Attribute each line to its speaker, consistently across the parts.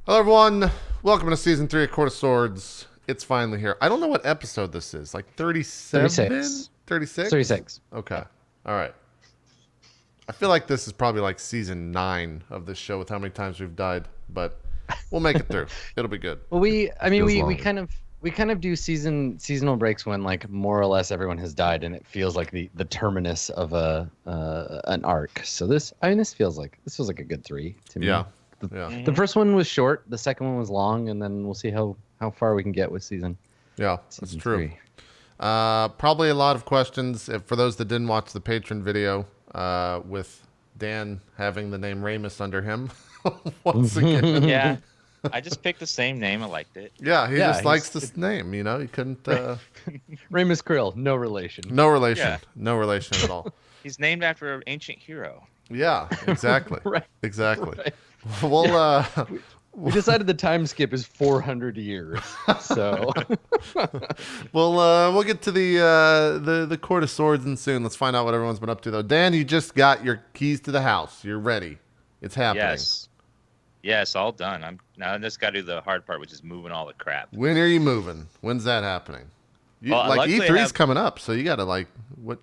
Speaker 1: Hello, everyone. Welcome to Season 3 of Court of Swords. It's finally here. I don't know what episode this is. Like 37?
Speaker 2: 36.
Speaker 1: 36?
Speaker 2: 36.
Speaker 1: Okay. All right. I feel like this is probably like Season 9 of this show with how many times we've died, but we'll make it through. It'll be good.
Speaker 2: Well, we
Speaker 3: longer.
Speaker 2: kind of do seasonal breaks when like more or less everyone has died and it feels like the terminus of an arc. So this feels like a good 3 to me.
Speaker 1: Yeah.
Speaker 2: The first one was short, the second one was long, and then we'll see how far we can get with season.
Speaker 1: Yeah, that's true.
Speaker 2: 3.
Speaker 1: Probably a lot of questions. For those that didn't watch the patron video with Dan having the name Ramus under him once again.
Speaker 3: Yeah, I just picked the same name. I liked it.
Speaker 1: Yeah, he just likes this name. You know, he couldn't.
Speaker 2: Ramus Krill, no relation.
Speaker 1: No relation.
Speaker 3: Yeah.
Speaker 1: No relation at all.
Speaker 3: He's named after an ancient hero.
Speaker 1: Yeah, exactly.
Speaker 2: Right.
Speaker 1: Exactly.
Speaker 2: Right.
Speaker 1: Well,
Speaker 2: We decided the time skip is 400 years. So
Speaker 1: we'll get to the Court of Swords and soon. Let's find out what everyone's been up to though. Dan, you just got your keys to the house. You're ready. It's happening.
Speaker 3: Yes, all done. I just got to do the hard part, which is moving all the crap.
Speaker 1: When are you moving? When's that happening?
Speaker 3: Well,
Speaker 1: like
Speaker 3: luckily I
Speaker 1: E3's
Speaker 3: have-
Speaker 1: coming up, so you got to like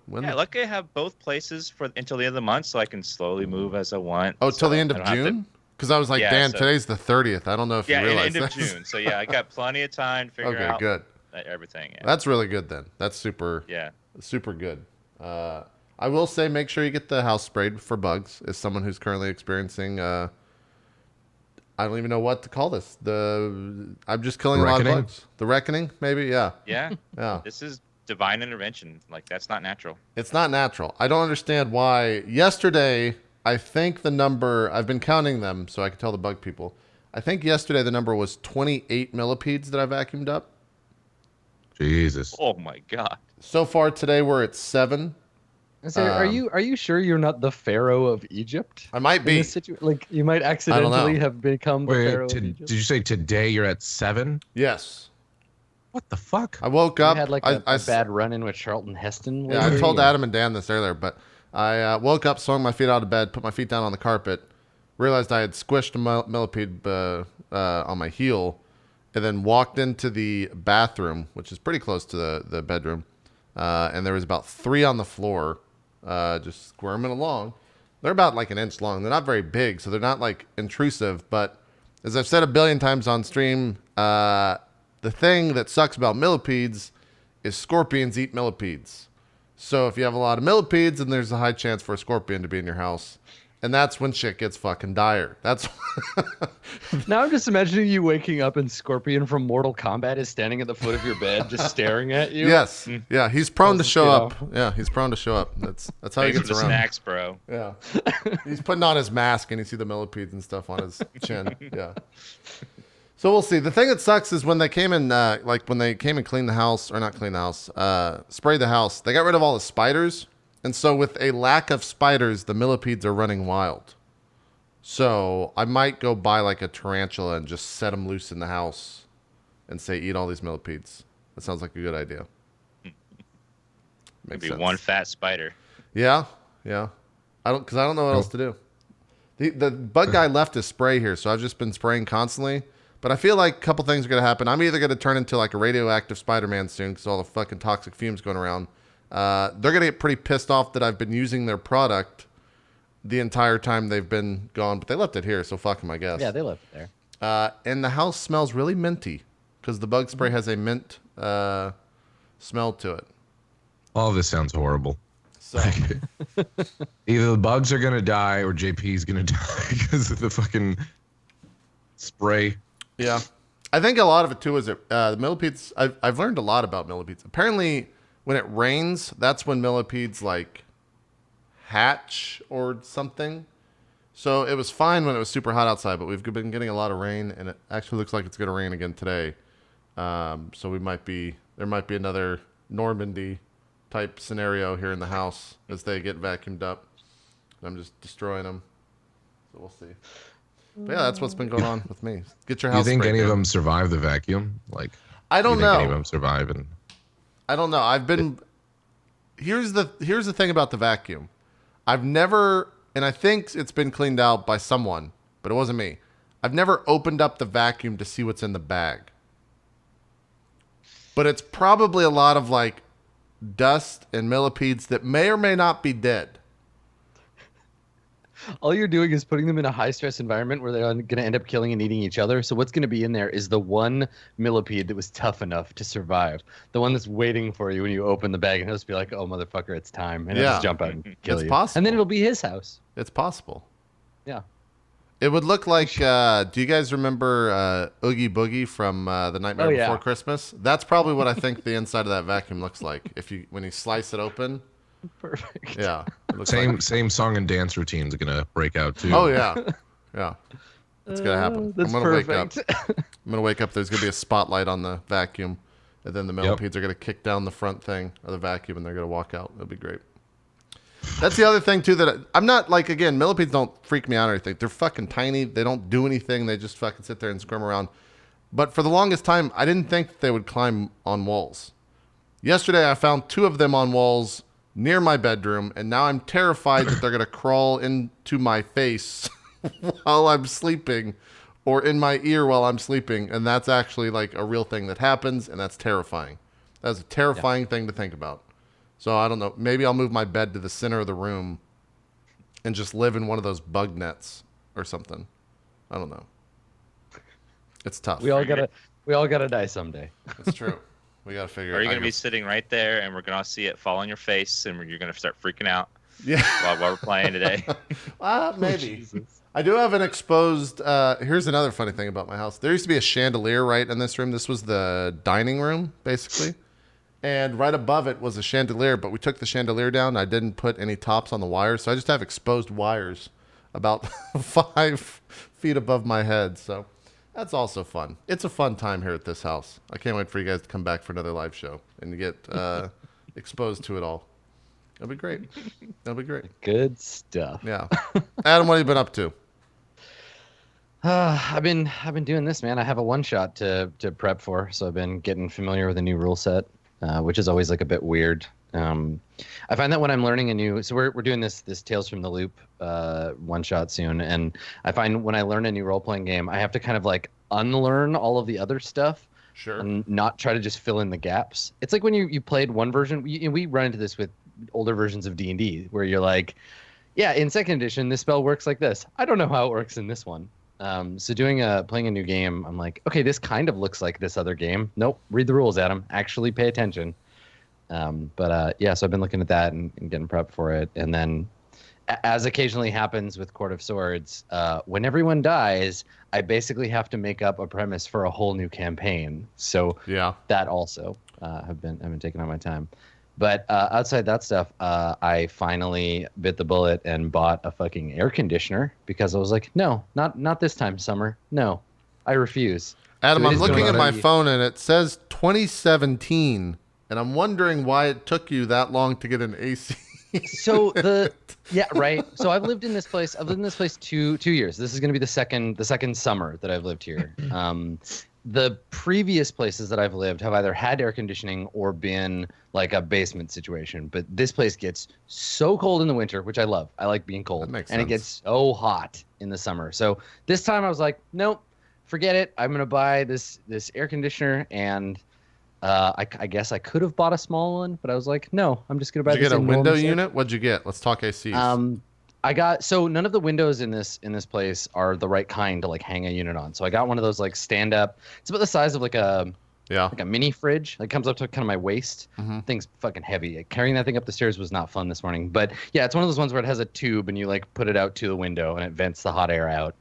Speaker 1: when?
Speaker 3: Yeah, luckily I have both places for until the end of the month, so I can slowly move as I want.
Speaker 1: Oh,
Speaker 3: so
Speaker 1: till the end
Speaker 3: I
Speaker 1: of
Speaker 3: don't have to-
Speaker 1: June? Because I was like,
Speaker 3: Yeah,
Speaker 1: Dan,
Speaker 3: so-
Speaker 1: today's the 30th. I don't know if
Speaker 3: Yeah,
Speaker 1: you realize
Speaker 3: end of
Speaker 1: that.
Speaker 3: June. So yeah, I got plenty of time to figure
Speaker 1: Okay,
Speaker 3: out
Speaker 1: good.
Speaker 3: everything. Yeah.
Speaker 1: That's really good then. That's super.
Speaker 3: Yeah.
Speaker 1: Super good. I will say, make sure you get the house sprayed for bugs. As someone who's currently experiencing, I don't even know what to call this. I'm just killing a lot of bugs. The reckoning, maybe. Yeah.
Speaker 3: Yeah.
Speaker 1: Yeah.
Speaker 3: This is divine intervention. Like that's not natural.
Speaker 1: It's not natural. I don't understand why. Yesterday, I think the number. I've been counting them, so I can tell the bug people. I think yesterday the number was 28 millipedes that I vacuumed up.
Speaker 3: Jesus. Oh my God.
Speaker 1: So far today, we're at 7.
Speaker 2: are you sure you're not the Pharaoh of Egypt?
Speaker 1: I might be.
Speaker 2: Like you might accidentally have become the Pharaoh of Egypt.
Speaker 4: Did you say today you're at 7?
Speaker 1: Yes.
Speaker 4: What the fuck?
Speaker 1: I woke
Speaker 2: You
Speaker 1: up.
Speaker 2: had like
Speaker 1: I
Speaker 2: a bad run-in with Charlton Heston.
Speaker 1: Yeah, I
Speaker 2: lately,
Speaker 1: told
Speaker 2: or-
Speaker 1: Adam and Dan this earlier, but I woke up, swung my feet out of bed, put my feet down on the carpet, realized I had squished a millipede on my heel, and then walked into the bathroom, which is pretty close to the bedroom, and there was about 3 on the floor, just squirming along. They're about like an inch long. They're not very big, so they're not like intrusive, but as I've said a billion times on stream, the thing that sucks about millipedes is scorpions eat millipedes. So if you have a lot of millipedes, then there's a high chance for a scorpion to be in your house. And that's when shit gets fucking dire. That's
Speaker 2: Now I'm just imagining you waking up and Scorpion from Mortal Kombat is standing at the foot of your bed, just staring at you.
Speaker 1: yes. Yeah, he's prone to show
Speaker 2: you
Speaker 1: up. Yeah, he's prone to show up. That's how he
Speaker 3: Thanks for
Speaker 1: gets
Speaker 3: the
Speaker 1: around.
Speaker 3: snacks, bro.
Speaker 1: Yeah. He's putting on his mask and you see the millipedes and stuff on his chin. Yeah. So we'll see. The thing that sucks is when they came in, when they came and cleaned the house, or not cleaned the house, sprayed the house, they got rid of all the spiders. And so with a lack of spiders, the millipedes are running wild. So I might go buy like a tarantula and just set them loose in the house and say, eat all these millipedes. That sounds like a good idea.
Speaker 3: Maybe one fat spider.
Speaker 1: Yeah. Yeah. Because I don't know what else to do. The bug guy left his spray here, so I've just been spraying constantly. But I feel like a couple things are going to happen. I'm either going to turn into like a radioactive Spider-Man soon because all the fucking toxic fumes going around. They're going to get pretty pissed off that I've been using their product the entire time they've been gone. But they left it here, so fuck them, I guess.
Speaker 2: Yeah, they left it there.
Speaker 1: And the house smells really minty because the bug spray has a mint smell to it.
Speaker 4: All of this sounds horrible.
Speaker 1: So
Speaker 4: Either the bugs are gonna die or JP's gonna die because of the fucking spray.
Speaker 1: yeah, I think a lot of it too is that the millipedes. I've learned a lot about millipedes. Apparently, when it rains, that's when millipedes like hatch or something. So it was fine when it was super hot outside, but we've been getting a lot of rain, and it actually looks like it's going to rain again today. So there might be another Normandy type scenario here in the house as they get vacuumed up. I'm just destroying them. So we'll see. But yeah, that's what's been going on with me. Get your
Speaker 4: Do you
Speaker 1: house.
Speaker 4: think
Speaker 1: sprayed
Speaker 4: any of
Speaker 1: down.
Speaker 4: them survive the vacuum? Like,
Speaker 1: I don't
Speaker 4: do you think any of
Speaker 1: know.
Speaker 4: them survive? And
Speaker 1: I don't know. I've been. Here's the thing about the vacuum. I've never, and I think it's been cleaned out by someone, but it wasn't me. I've never opened up the vacuum to see what's in the bag. But it's probably a lot of like dust and millipedes that may or may not be dead.
Speaker 2: All you're doing is putting them in a high stress environment where they're going to end up killing and eating each other. So what's going to be in there is the one millipede that was tough enough to survive. The one that's waiting for you when you open the bag, and he'll just be like, "Oh motherfucker, it's time," and he'll just jump out and kill
Speaker 1: It's
Speaker 2: you.
Speaker 1: possible.
Speaker 2: And then it'll be his house.
Speaker 1: It's possible.
Speaker 2: Yeah.
Speaker 1: It would look like. Do you guys remember Oogie Boogie from The Nightmare Before Christmas? That's probably what I think the inside of that vacuum looks like. When you slice it open.
Speaker 2: Perfect.
Speaker 1: Yeah.
Speaker 4: Same song and dance routine's gonna break out too.
Speaker 1: Oh yeah, yeah. It's gonna happen.
Speaker 2: That's
Speaker 1: I'm gonna
Speaker 2: perfect.
Speaker 1: wake up. I'm gonna wake up. There's gonna be a spotlight on the vacuum, and then the millipedes are gonna kick down the front thing of the vacuum, and they're gonna walk out. It'll be great. That's the other thing too that I'm not like. Again, millipedes don't freak me out or anything. They're fucking tiny. They don't do anything. They just fucking sit there and squirm around. But for the longest time, I didn't think that they would climb on walls. Yesterday, I found 2 of them on walls near my bedroom, and now I'm terrified that they're going to crawl into my face while I'm sleeping or in my ear while I'm sleeping, and that's actually like a real thing that happens, and that's terrifying. That's a terrifying thing to think about. So I don't know. Maybe I'll move my bed to the center of the room and just live in one of those bug nets or something. I don't know. It's tough.
Speaker 2: We all gotta die someday.
Speaker 1: It's true. We got to figure it out.
Speaker 3: Or you're going to be sitting right there, and we're going to see it fall on your face, and you're going to start freaking out
Speaker 1: Yeah.
Speaker 3: while we're playing today.
Speaker 1: Maybe. I do have an exposed. Here's another funny thing about my house. There used to be a chandelier right in this room. This was the dining room, basically. And right above it was a chandelier, but we took the chandelier down. I didn't put any tops on the wires, so I just have exposed wires about 5 feet above my head. So that's also fun. It's a fun time here at this house. I can't wait for you guys to come back for another live show and get exposed to it all. It'll be great. That'll be great.
Speaker 2: Good stuff.
Speaker 1: Yeah. Adam, what have you been up to?
Speaker 2: I've been doing this, man. I have a one shot to prep for, so I've been getting familiar with a new rule set, which is always like a bit weird. I find that when I'm learning a new, so we're doing this Tales from the Loop one shot soon, and I find when I learn a new role playing game, I have to kind of like unlearn all of the other stuff.
Speaker 1: Sure.
Speaker 2: And not try to just fill in the gaps. It's like when you played one version. We run into this with older versions of D&D, where you're like, yeah, in second edition, this spell works like this. I don't know how it works in this one. So playing a new game, I'm like, okay, this kind of looks like this other game. Nope, read the rules, Adam. Actually pay attention. So I've been looking at that and getting prepped for it. And then, as occasionally happens with Court of Swords, when everyone dies, I basically have to make up a premise for a whole new campaign. So
Speaker 1: yeah,
Speaker 2: that also have been taking on my time. But outside that stuff, I finally bit the bullet and bought a fucking air conditioner because I was like, no, not this time, Summer. No, I refuse.
Speaker 1: Adam,
Speaker 2: So it
Speaker 1: I'm
Speaker 2: is
Speaker 1: looking
Speaker 2: going
Speaker 1: at
Speaker 2: to
Speaker 1: my
Speaker 2: be-
Speaker 1: phone and it says 2017, and I'm wondering why it took you that long to get an AC.
Speaker 2: So right. So I've lived in this place. I've lived in this place 2 years. This is going to be the second summer that I've lived here. The previous places that I've lived have either had air conditioning or been like a basement situation. But this place gets so cold in the winter, which I love. I like being cold.
Speaker 1: That makes
Speaker 2: and it
Speaker 1: sense.
Speaker 2: gets so hot in the summer. So this time I was like, nope, forget it. I'm going to buy this air conditioner. And I guess I could have bought a small one, but I was like, no, I'm just going to buy
Speaker 1: Did you
Speaker 2: this
Speaker 1: get a window
Speaker 2: enormous air-
Speaker 1: unit? What'd you get? Let's talk ACs.
Speaker 2: I got, so none of the windows in this place are the right kind to like hang a unit on. So I got one of those like stand up. It's about the size of like a mini fridge. It comes up to kind of my waist. Thing's fucking heavy. Carrying that thing up the stairs was not fun this morning. But yeah, it's one of those ones where it has a tube and you like put it out to the window and it vents the hot air out.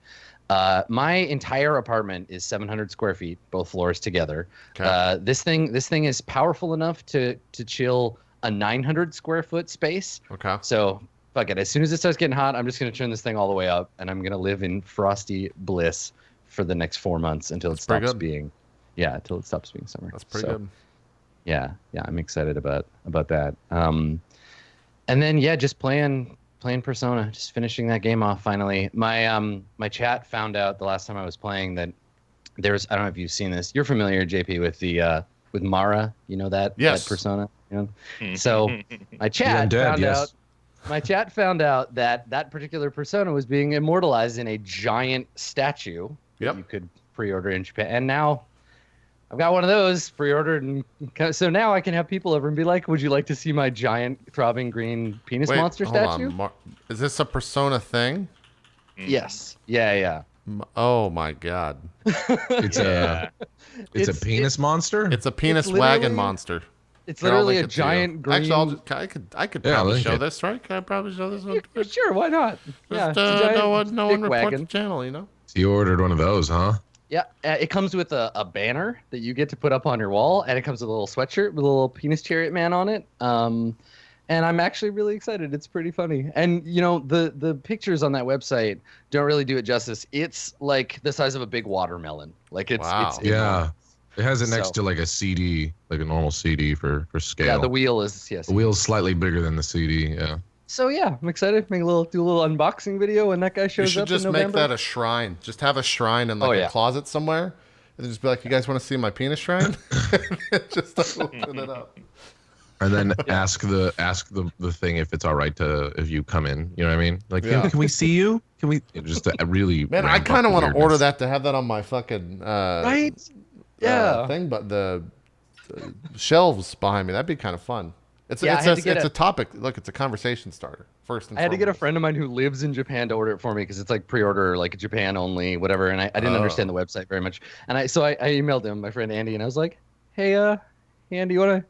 Speaker 2: My entire apartment is 700 square feet, both floors together.
Speaker 1: Okay.
Speaker 2: This thing is powerful enough to chill a 900 square foot space.
Speaker 1: Okay.
Speaker 2: So fuck it. As soon as it starts getting hot, I'm just going to turn this thing all the way up, and I'm going to live in frosty bliss for the next 4 months until it stops being summer.
Speaker 1: That's pretty good.
Speaker 2: Yeah, I'm excited about that. And then just playing Persona, just finishing that game off finally. My chat found out the last time I was playing that there's, I don't know if you've seen this. You're familiar, JP, with Mara. You know that that Persona. You know? So my chat found out that particular persona was being immortalized in a giant statue
Speaker 1: Yep.
Speaker 2: you could pre-order in Japan. And now I've got one of those pre-ordered, and so now I can have people over and be like, "Would you like to see my giant throbbing green penis
Speaker 1: Wait,
Speaker 2: monster
Speaker 1: hold
Speaker 2: statue?"
Speaker 1: on. Is this a Persona thing?
Speaker 2: Yes. Yeah.
Speaker 1: Oh my god.
Speaker 4: It's
Speaker 3: Yeah.
Speaker 4: a penis monster.
Speaker 1: It's a penis
Speaker 2: literally-
Speaker 1: wagon monster.
Speaker 2: It's
Speaker 1: Here, I'll
Speaker 2: literally
Speaker 1: link
Speaker 2: a
Speaker 1: it to you.
Speaker 2: giant green.
Speaker 1: Actually, I could
Speaker 4: Yeah,
Speaker 1: probably
Speaker 4: link
Speaker 1: show
Speaker 4: it.
Speaker 1: this, right? Can I probably show this on Twitch?
Speaker 2: Sure, why not? Yeah,
Speaker 1: Just,
Speaker 2: it's a giant
Speaker 1: no one
Speaker 2: stick
Speaker 1: reports
Speaker 2: wagon.
Speaker 1: the channel, you know?
Speaker 4: You ordered one of those, huh?
Speaker 2: Yeah, it comes with a banner that you get to put up on your wall, and it comes with a little sweatshirt with a little penis chariot man on it. And I'm actually really excited. It's pretty funny. And you know, the pictures on that website don't really do it justice. It's like the size of a big watermelon. Like
Speaker 1: Wow.
Speaker 2: it's
Speaker 4: Yeah. It has it next
Speaker 2: So-
Speaker 4: to like a CD, like a normal CD for scale.
Speaker 2: yeah. The wheel is yes.
Speaker 4: The wheel's slightly bigger than the CD. Yeah.
Speaker 2: So yeah, I'm excited. Do a little unboxing video when that guy
Speaker 1: You
Speaker 2: shows
Speaker 1: should
Speaker 2: up
Speaker 1: just
Speaker 2: in
Speaker 1: make
Speaker 2: November.
Speaker 1: that a shrine. Just have a shrine in like
Speaker 2: Oh,
Speaker 1: a
Speaker 2: yeah.
Speaker 1: closet somewhere. And then just be like, you guys want to see my penis shrine? Just open it up.
Speaker 4: And then ask the thing if it's all right if you come in. You know what I mean? Like,
Speaker 1: Yeah.
Speaker 4: can we see you? Can we just really?
Speaker 1: Man, I
Speaker 4: ramp up
Speaker 1: kind of
Speaker 4: the
Speaker 1: want to
Speaker 4: weirdness.
Speaker 1: order that to have that on my fucking
Speaker 2: right? Yeah.
Speaker 1: thing, but the shelves behind me. That'd be kind of fun. It's
Speaker 2: Yeah, I had to get
Speaker 1: it's
Speaker 2: a-
Speaker 1: a topic. Look, it's a conversation starter. First and
Speaker 2: I had to get a
Speaker 1: foremost.
Speaker 2: friend of mine who lives in Japan to order it for me because it's like pre-order, like Japan only, whatever. And I didn't
Speaker 1: Oh.
Speaker 2: understand the website very much. And I emailed him, my friend Andy, and I was like, "Hey, Andy, you wanna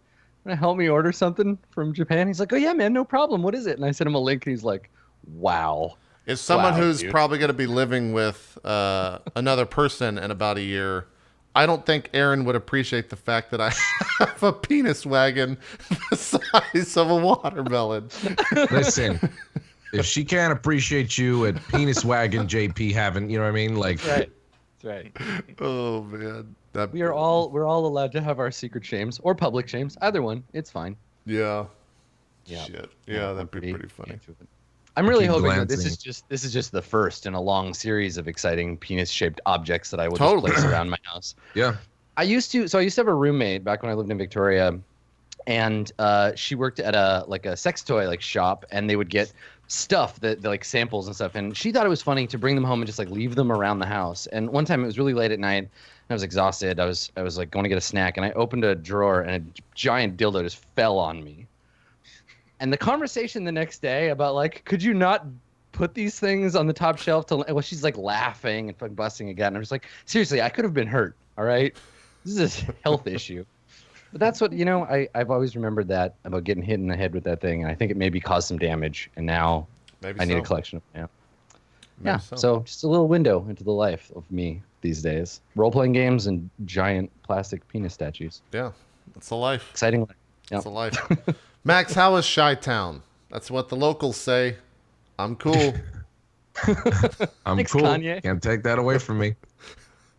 Speaker 2: help me order something from Japan?" He's like, "Oh yeah, man, no problem. What is it?" And I sent him a link, and he's like, "Wow."
Speaker 1: Is someone
Speaker 2: Wow,
Speaker 1: who's
Speaker 2: dude.
Speaker 1: probably going to be living with another person in about a year. I don't think Aaron would appreciate the fact that I have a penis wagon the size of a watermelon.
Speaker 4: Listen, if she can't appreciate you at Penis Wagon JP having, you know what I mean? Like,
Speaker 2: That's right.
Speaker 1: Oh man, that
Speaker 2: We're all allowed to have our secret shames or public shames. Either one, it's fine.
Speaker 1: yeah.
Speaker 2: Yeah.
Speaker 1: Shit. Yeah,
Speaker 2: I'm
Speaker 1: that'd be pretty funny.
Speaker 2: into it. I'm really
Speaker 4: keep
Speaker 2: hoping that this
Speaker 4: glancing.
Speaker 2: is just the first in a long series of exciting penis-shaped objects that I will
Speaker 1: Totally.
Speaker 2: just place around my house.
Speaker 4: yeah.
Speaker 2: I used to have a roommate back when I lived in Victoria, and she worked at a sex toy like shop, and they would get stuff that like samples and stuff, and she thought it was funny to bring them home and just like leave them around the house. And one time it was really late at night, and I was exhausted. I was like going to get a snack, and I opened a drawer, and a giant dildo just fell on me. And the conversation the next day about like, could you not put these things on the top shelf to? Well, she's like laughing and fucking busting again. And I'm just like, seriously, I could have been hurt. All right, this is a health issue. But that's what I've always remembered that about getting hit in the head with that thing, and I think it maybe caused some damage. And now
Speaker 1: Maybe
Speaker 2: I need a
Speaker 1: so.
Speaker 2: collection of yeah.
Speaker 1: Maybe
Speaker 2: Yeah. So just a little window into the life of me these days. Role-playing games and giant plastic penis statues.
Speaker 1: yeah, it's a life.
Speaker 2: Exciting life. Yep.
Speaker 1: It's a life. Max, how is Chi-Town? That's what the locals say. I'm cool.
Speaker 4: I'm
Speaker 2: Thanks,
Speaker 4: cool.
Speaker 2: Kanye.
Speaker 4: Can't take that away from me.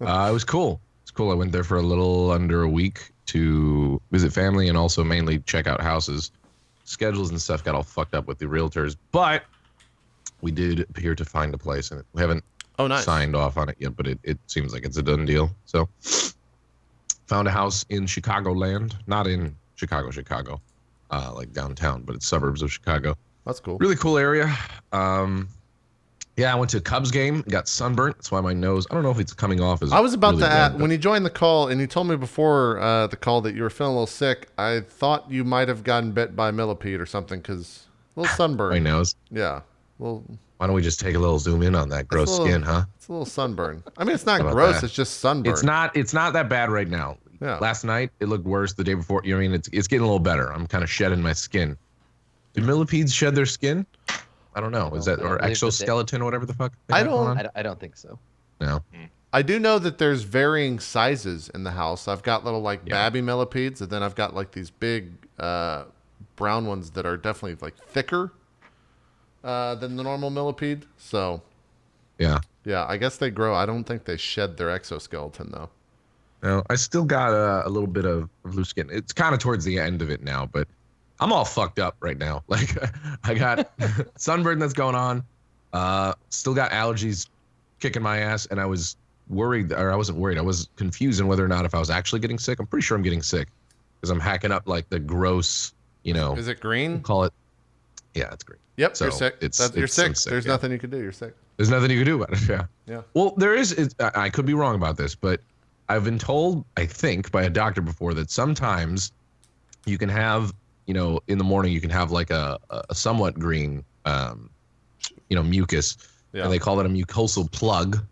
Speaker 4: It was cool. It's cool. I went there for a little under a week to visit family and also mainly check out houses. Schedules and stuff got all fucked up with the realtors, but we did appear to find a place, and we haven't
Speaker 1: Oh, nice.
Speaker 4: signed off on it yet, but it seems like it's a done deal. So found a house in Chicagoland, not in Chicago, like downtown, but it's suburbs of Chicago.
Speaker 1: That's cool.
Speaker 4: Really cool area. Yeah, I went to a Cubs game, got sunburnt. That's why my nose, I don't know if it's coming off as
Speaker 1: I was about
Speaker 4: really
Speaker 1: to
Speaker 4: bad,
Speaker 1: ask, when you joined the call and you told me before the call that you were feeling a little sick, I thought you might have gotten bit by a millipede or something because a little sunburn.
Speaker 4: my nose.
Speaker 1: Yeah. Well,
Speaker 4: Why don't we just take a little zoom in on that gross
Speaker 1: little-
Speaker 4: skin, huh?
Speaker 1: it's a little sunburn. I mean, it's not
Speaker 4: How about
Speaker 1: gross.
Speaker 4: that?
Speaker 1: It's just sunburn.
Speaker 4: It's not that bad right now.
Speaker 1: Yeah.
Speaker 4: Last night it looked worse. The day before, you know what I mean? It's getting a little better. I'm kind of shedding my skin. Do millipedes shed their skin? I don't know. Is that
Speaker 2: I
Speaker 4: or
Speaker 2: believe that they-
Speaker 4: exoskeleton or whatever the fuck? they
Speaker 1: I
Speaker 4: got going
Speaker 1: don't-
Speaker 4: on?
Speaker 2: I don't think so.
Speaker 4: No.
Speaker 1: I do know that there's varying sizes in the house. I've got little like
Speaker 4: Yeah.
Speaker 1: babby millipedes, and then I've got like these big brown ones that are definitely like thicker than the normal millipede. So
Speaker 4: Yeah.
Speaker 1: yeah, I guess they grow. I don't think they shed their exoskeleton though.
Speaker 4: No, I still got a little bit of loose skin. It's kind of towards the end of it now, but I'm all fucked up right now. Like I got sunburn that's going on. Still got allergies kicking my ass, and I was worried, or I wasn't worried. I was confused on whether or not if I was actually getting sick. I'm pretty sure I'm getting sick because I'm hacking up like the gross,
Speaker 1: Is it green?
Speaker 4: call it. Yeah, it's great.
Speaker 1: Yep,
Speaker 4: So
Speaker 1: you're sick.
Speaker 4: it's-
Speaker 1: You're
Speaker 4: it's-
Speaker 1: sick.
Speaker 4: I'm sick,
Speaker 1: There's
Speaker 4: yeah.
Speaker 1: nothing you can do. You're sick.
Speaker 4: There's nothing you can do about it. Yeah.
Speaker 1: Yeah.
Speaker 4: Well, there is. I could be wrong about this, but I've been told, I think, by a doctor before that sometimes you can have, in the morning you can have like a somewhat green, mucus, and they call it a mucosal plug.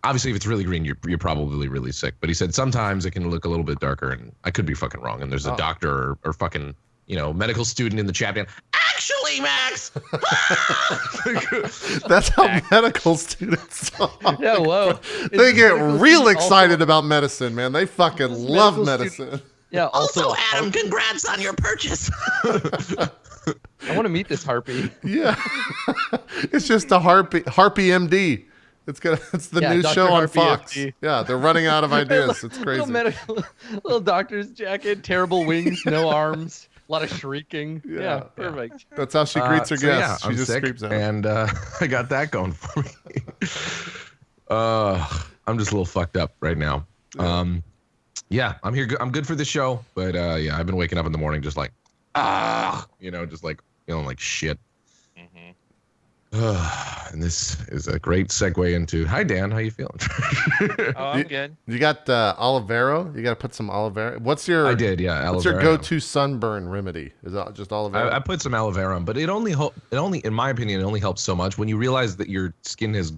Speaker 4: Obviously, if it's really green, you're probably really sick. But he said sometimes it can look a little bit darker, and I could be fucking wrong. And there's a doctor or fucking medical student in the chat being, actually, Max.
Speaker 1: That's how medical students talk.
Speaker 2: Yeah, whoa.
Speaker 1: They get real excited about medicine, man. They fucking love medicine.
Speaker 2: Yeah. Also,
Speaker 4: Adam, congrats on your purchase.
Speaker 2: I want to meet this harpy.
Speaker 1: Yeah. It's just a Harpy MD. It's the new
Speaker 2: Dr.
Speaker 1: show on
Speaker 2: Harpy
Speaker 1: Fox.
Speaker 2: MD.
Speaker 1: Yeah, they're running out of ideas. It's crazy.
Speaker 2: Little doctor's jacket, terrible wings, no arms, a lot of shrieking. Yeah, perfect.
Speaker 1: That's how she greets her guests.
Speaker 4: I'm
Speaker 1: she just
Speaker 4: sick,
Speaker 1: screams out.
Speaker 4: and I got that going for me. I'm just a little fucked up right now. I'm here. I'm good for the show, but I've been waking up in the morning just like, just like feeling like shit. And this is a great segue into, hi Dan, how you feeling?
Speaker 3: I'm good.
Speaker 1: You got Olivero? You got to put some Olivero.
Speaker 4: I did, yeah.
Speaker 1: What's your go-to sunburn remedy? Is that just Olivero?
Speaker 4: I put some aloe vera on, but it only, in my opinion, it only helps so much when you realize that your skin has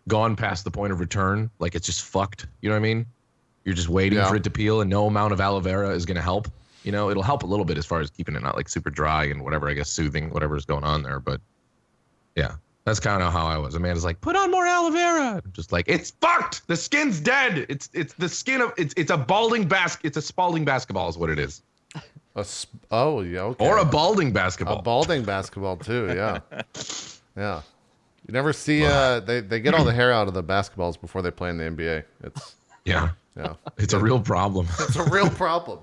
Speaker 4: gone past the point of return. Like it's just fucked. You know what I mean? You're just waiting for it to peel, and no amount of aloe vera is going to help. It'll help a little bit as far as keeping it not like super dry and whatever, I guess, soothing, whatever's going on there. But yeah, that's kind of how I was. Amanda's like, put on more aloe vera. I'm just like, it's fucked. The skin's dead. It's the skin of it's a balding it's a Spalding basketball is what it is.
Speaker 1: Okay.
Speaker 4: Or a balding basketball.
Speaker 1: A balding basketball too. Yeah. Yeah. You never see they get all the hair out of the basketballs before they play in the NBA. It's
Speaker 4: yeah. It's a real problem.
Speaker 1: It's a real problem.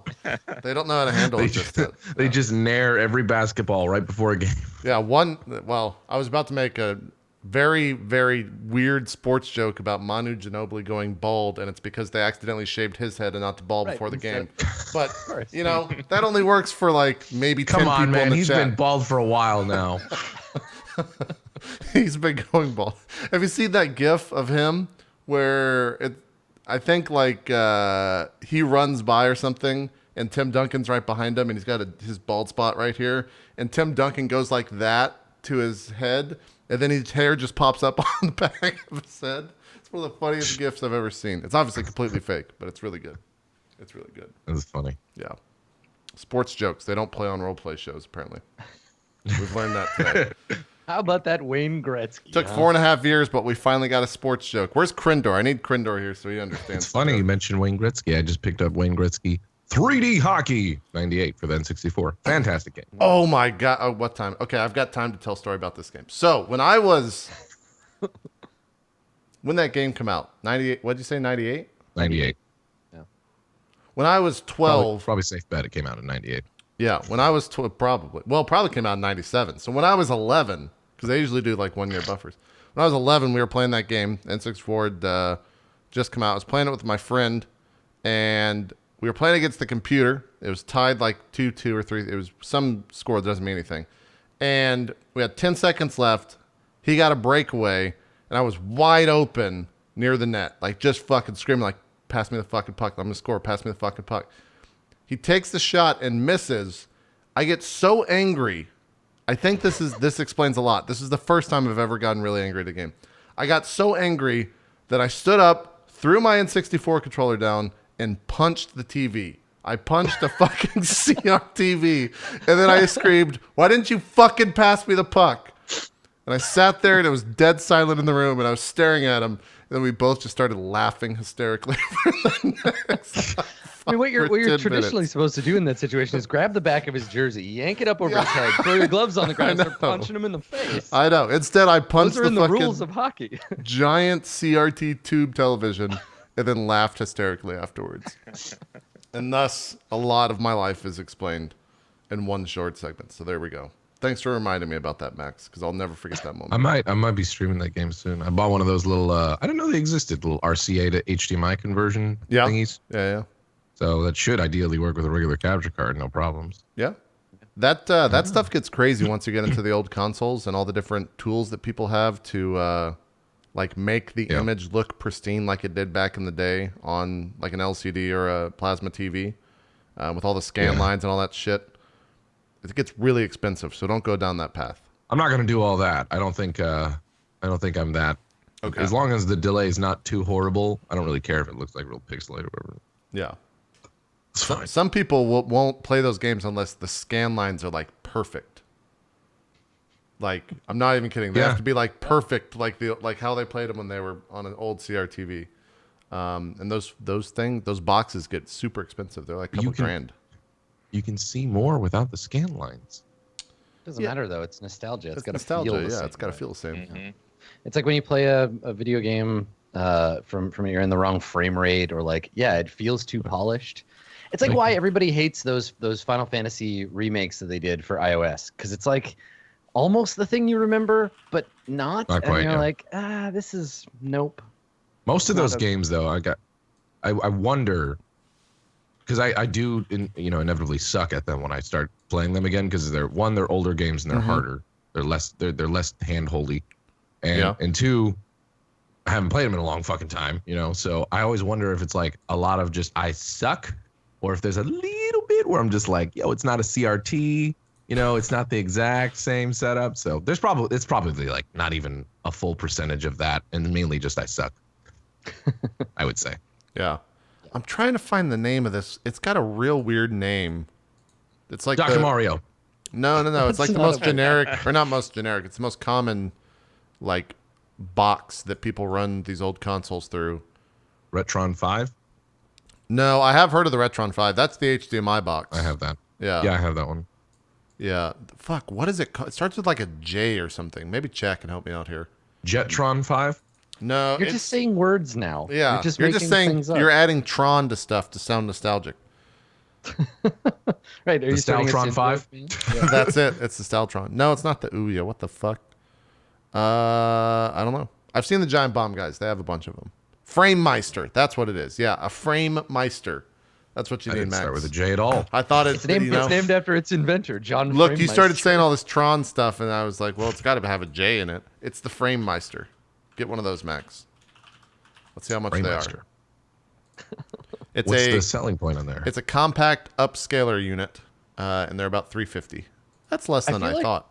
Speaker 1: They don't know how to handle it just yet.
Speaker 4: They just nair every basketball right before a game.
Speaker 1: Yeah, I was about to make a very, very weird sports joke about Manu Ginobili going bald, and it's because they accidentally shaved his head and not the ball before the game. But, that only works for like maybe 10 people in the chat. Come on, man.
Speaker 4: He's been bald for a while now.
Speaker 1: He's been going bald. Have you seen that gif of him where I think like he runs by or something, and Tim Duncan's right behind him, and he's got his bald spot right here, and Tim Duncan goes like that to his head, and then his hair just pops up on the back of his head. It's one of the funniest gifs I've ever seen. It's obviously completely fake, but it's really good. It's really good.
Speaker 4: It's funny.
Speaker 1: Yeah. Sports jokes. They don't play on role-play shows, apparently. We've learned that today.
Speaker 2: How about that Wayne Gretzky?
Speaker 1: Took 4.5 years, but we finally got a sports joke. Where's Krindor? I need Krindor here so he understands.
Speaker 4: It's funny you mentioned Wayne Gretzky. I just picked up Wayne Gretzky 3D Hockey 98 for the N64. Fantastic game.
Speaker 1: Oh my God. Oh, what time? Okay, I've got time to tell a story about this game. So when that game came out, 98, what'd you say, 98?
Speaker 4: 98.
Speaker 2: Yeah.
Speaker 1: When I was 12.
Speaker 4: Probably safe bet it came out in 98.
Speaker 1: Yeah, when I was probably came out in 97. So when I was 11, because they usually do like 1 year buffers. When I was 11, we were playing that game. N64 just come out. I was playing it with my friend, and we were playing against the computer. It was tied like 2-2 or 3. It was some score that doesn't mean anything. And we had 10 seconds left. He got a breakaway, and I was wide open near the net, like just fucking screaming like, pass me the fucking puck. I'm going to score. Pass me the fucking puck. He takes the shot and misses. I get so angry. I think this explains a lot. This is the first time I've ever gotten really angry at a game. I got so angry that I stood up, threw my N64 controller down, and punched the TV. I punched a fucking CRTV, and then I screamed, "Why didn't you fucking pass me the puck?" And I sat there, and it was dead silent in the room, and I was staring at him, and then we both just started laughing hysterically for the next
Speaker 2: I mean, what you're
Speaker 1: 10
Speaker 2: traditionally
Speaker 1: minutes.
Speaker 2: supposed to do in that situation is grab the back of his jersey, yank it up over his head, throw your gloves on the ground, and start punching him in the face.
Speaker 1: I know. Instead, I punched
Speaker 2: Those are in the
Speaker 1: fucking
Speaker 2: rules of hockey.
Speaker 1: giant CRT tube television and then laughed hysterically afterwards. And thus, a lot of my life is explained in one short segment. So there we go. Thanks for reminding me about that, Max, because I'll never forget that moment.
Speaker 4: I might be streaming that game soon. I bought one of those little I didn't know they existed, little RCA to HDMI conversion thingies.
Speaker 1: Yeah.
Speaker 4: So that should ideally work with a regular capture card, no problems.
Speaker 1: Yeah. That stuff gets crazy once you get into the old consoles and all the different tools that people have to like make the image look pristine like it did back in the day on like an LCD or a plasma TV with all the scan lines and all that shit. It gets really expensive, so don't go down that path.
Speaker 4: I'm not gonna do all that. I don't think I'm that.
Speaker 1: Okay.
Speaker 4: As long as the delay is not too horrible, I don't really care if it looks like real pixelated or whatever.
Speaker 1: Yeah.
Speaker 4: It's fine.
Speaker 1: Some people won't play those games unless the scan lines are like perfect. Like, I'm not even kidding. They have to be like perfect, like how they played them when they were on an old CRTV. And those boxes get super expensive. They're like a couple grand.
Speaker 4: You can see more without the scan lines.
Speaker 2: Doesn't matter though. It's nostalgia. It's got to
Speaker 1: nostalgia.
Speaker 2: feel the same.
Speaker 1: It's got to feel the same.
Speaker 3: Mm-hmm.
Speaker 2: It's like when you play a video game from you're in the wrong frame rate, or like, it feels too polished. It's like why everybody hates those Final Fantasy remakes that they did for iOS, because it's like almost the thing you remember, but not.
Speaker 4: Not quite,
Speaker 2: and you're like, this is nope.
Speaker 4: Most of those games, though, I wonder, because I do inevitably suck at them when I start playing them again, because they're older games and they're harder. They're less hand-holdy, and two, I haven't played them in a long fucking time, So I always wonder if it's like a lot of just I suck, or if there's a little bit where I'm just like, it's not a CRT, it's not the exact same setup. So it's probably like not even a full percentage of that, and mainly just I suck. I would say.
Speaker 1: Yeah. I'm trying to find the name of this. It's got a real weird name. It's like
Speaker 4: Dr. Mario.
Speaker 1: No. It's like the most generic, or not most generic. It's the most common, like, box that people run these old consoles through.
Speaker 4: Retron 5?
Speaker 1: No, I have heard of the Retron 5. That's the HDMI box.
Speaker 4: I have that.
Speaker 1: Yeah.
Speaker 4: Yeah, I have that one.
Speaker 1: Yeah. Fuck, what is it called? It starts with like a J or something. Maybe Chad can help me out here.
Speaker 4: Jetron 5?
Speaker 1: No,
Speaker 2: You're just saying words now.
Speaker 1: Yeah,
Speaker 2: you're just saying
Speaker 1: things up. You're adding Tron to stuff to sound nostalgic.
Speaker 2: Right? Are
Speaker 4: the Staltron 5?
Speaker 1: Yeah. That's it. It's the Staltron. No, it's not the Ouya. What the fuck? I don't know. I've seen the Giant Bomb guys. They have a bunch of them. Frame Meister. That's what it is. Yeah, a Frame Meister. That's what you need, Max.
Speaker 4: Start with a J at all.
Speaker 1: I thought
Speaker 2: It's named after its inventor, John.
Speaker 1: Look, you started saying all this Tron stuff, and I was like, well, it's got to have a J in it. It's the Frame Meister. Get one of those, Max. Let's see how much they are. What's
Speaker 4: the selling point on there?
Speaker 1: It's a compact upscaler unit, and they're about $350. That's less than I thought.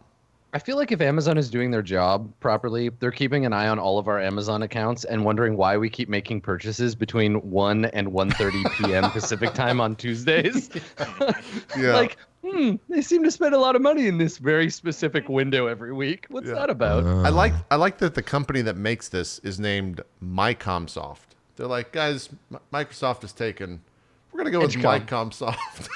Speaker 2: I feel like if Amazon is doing their job properly, they're keeping an eye on all of our Amazon accounts and wondering why we keep making purchases between 1 and 1:30 p.m. Pacific time on Tuesdays.
Speaker 1: Yeah.
Speaker 2: Like, they seem to spend a lot of money in this very specific window every week. What's that about?
Speaker 1: I like that the company that makes this is named Micomsoft. They're like, guys, Microsoft is taken. We're gonna go with Micomsoft.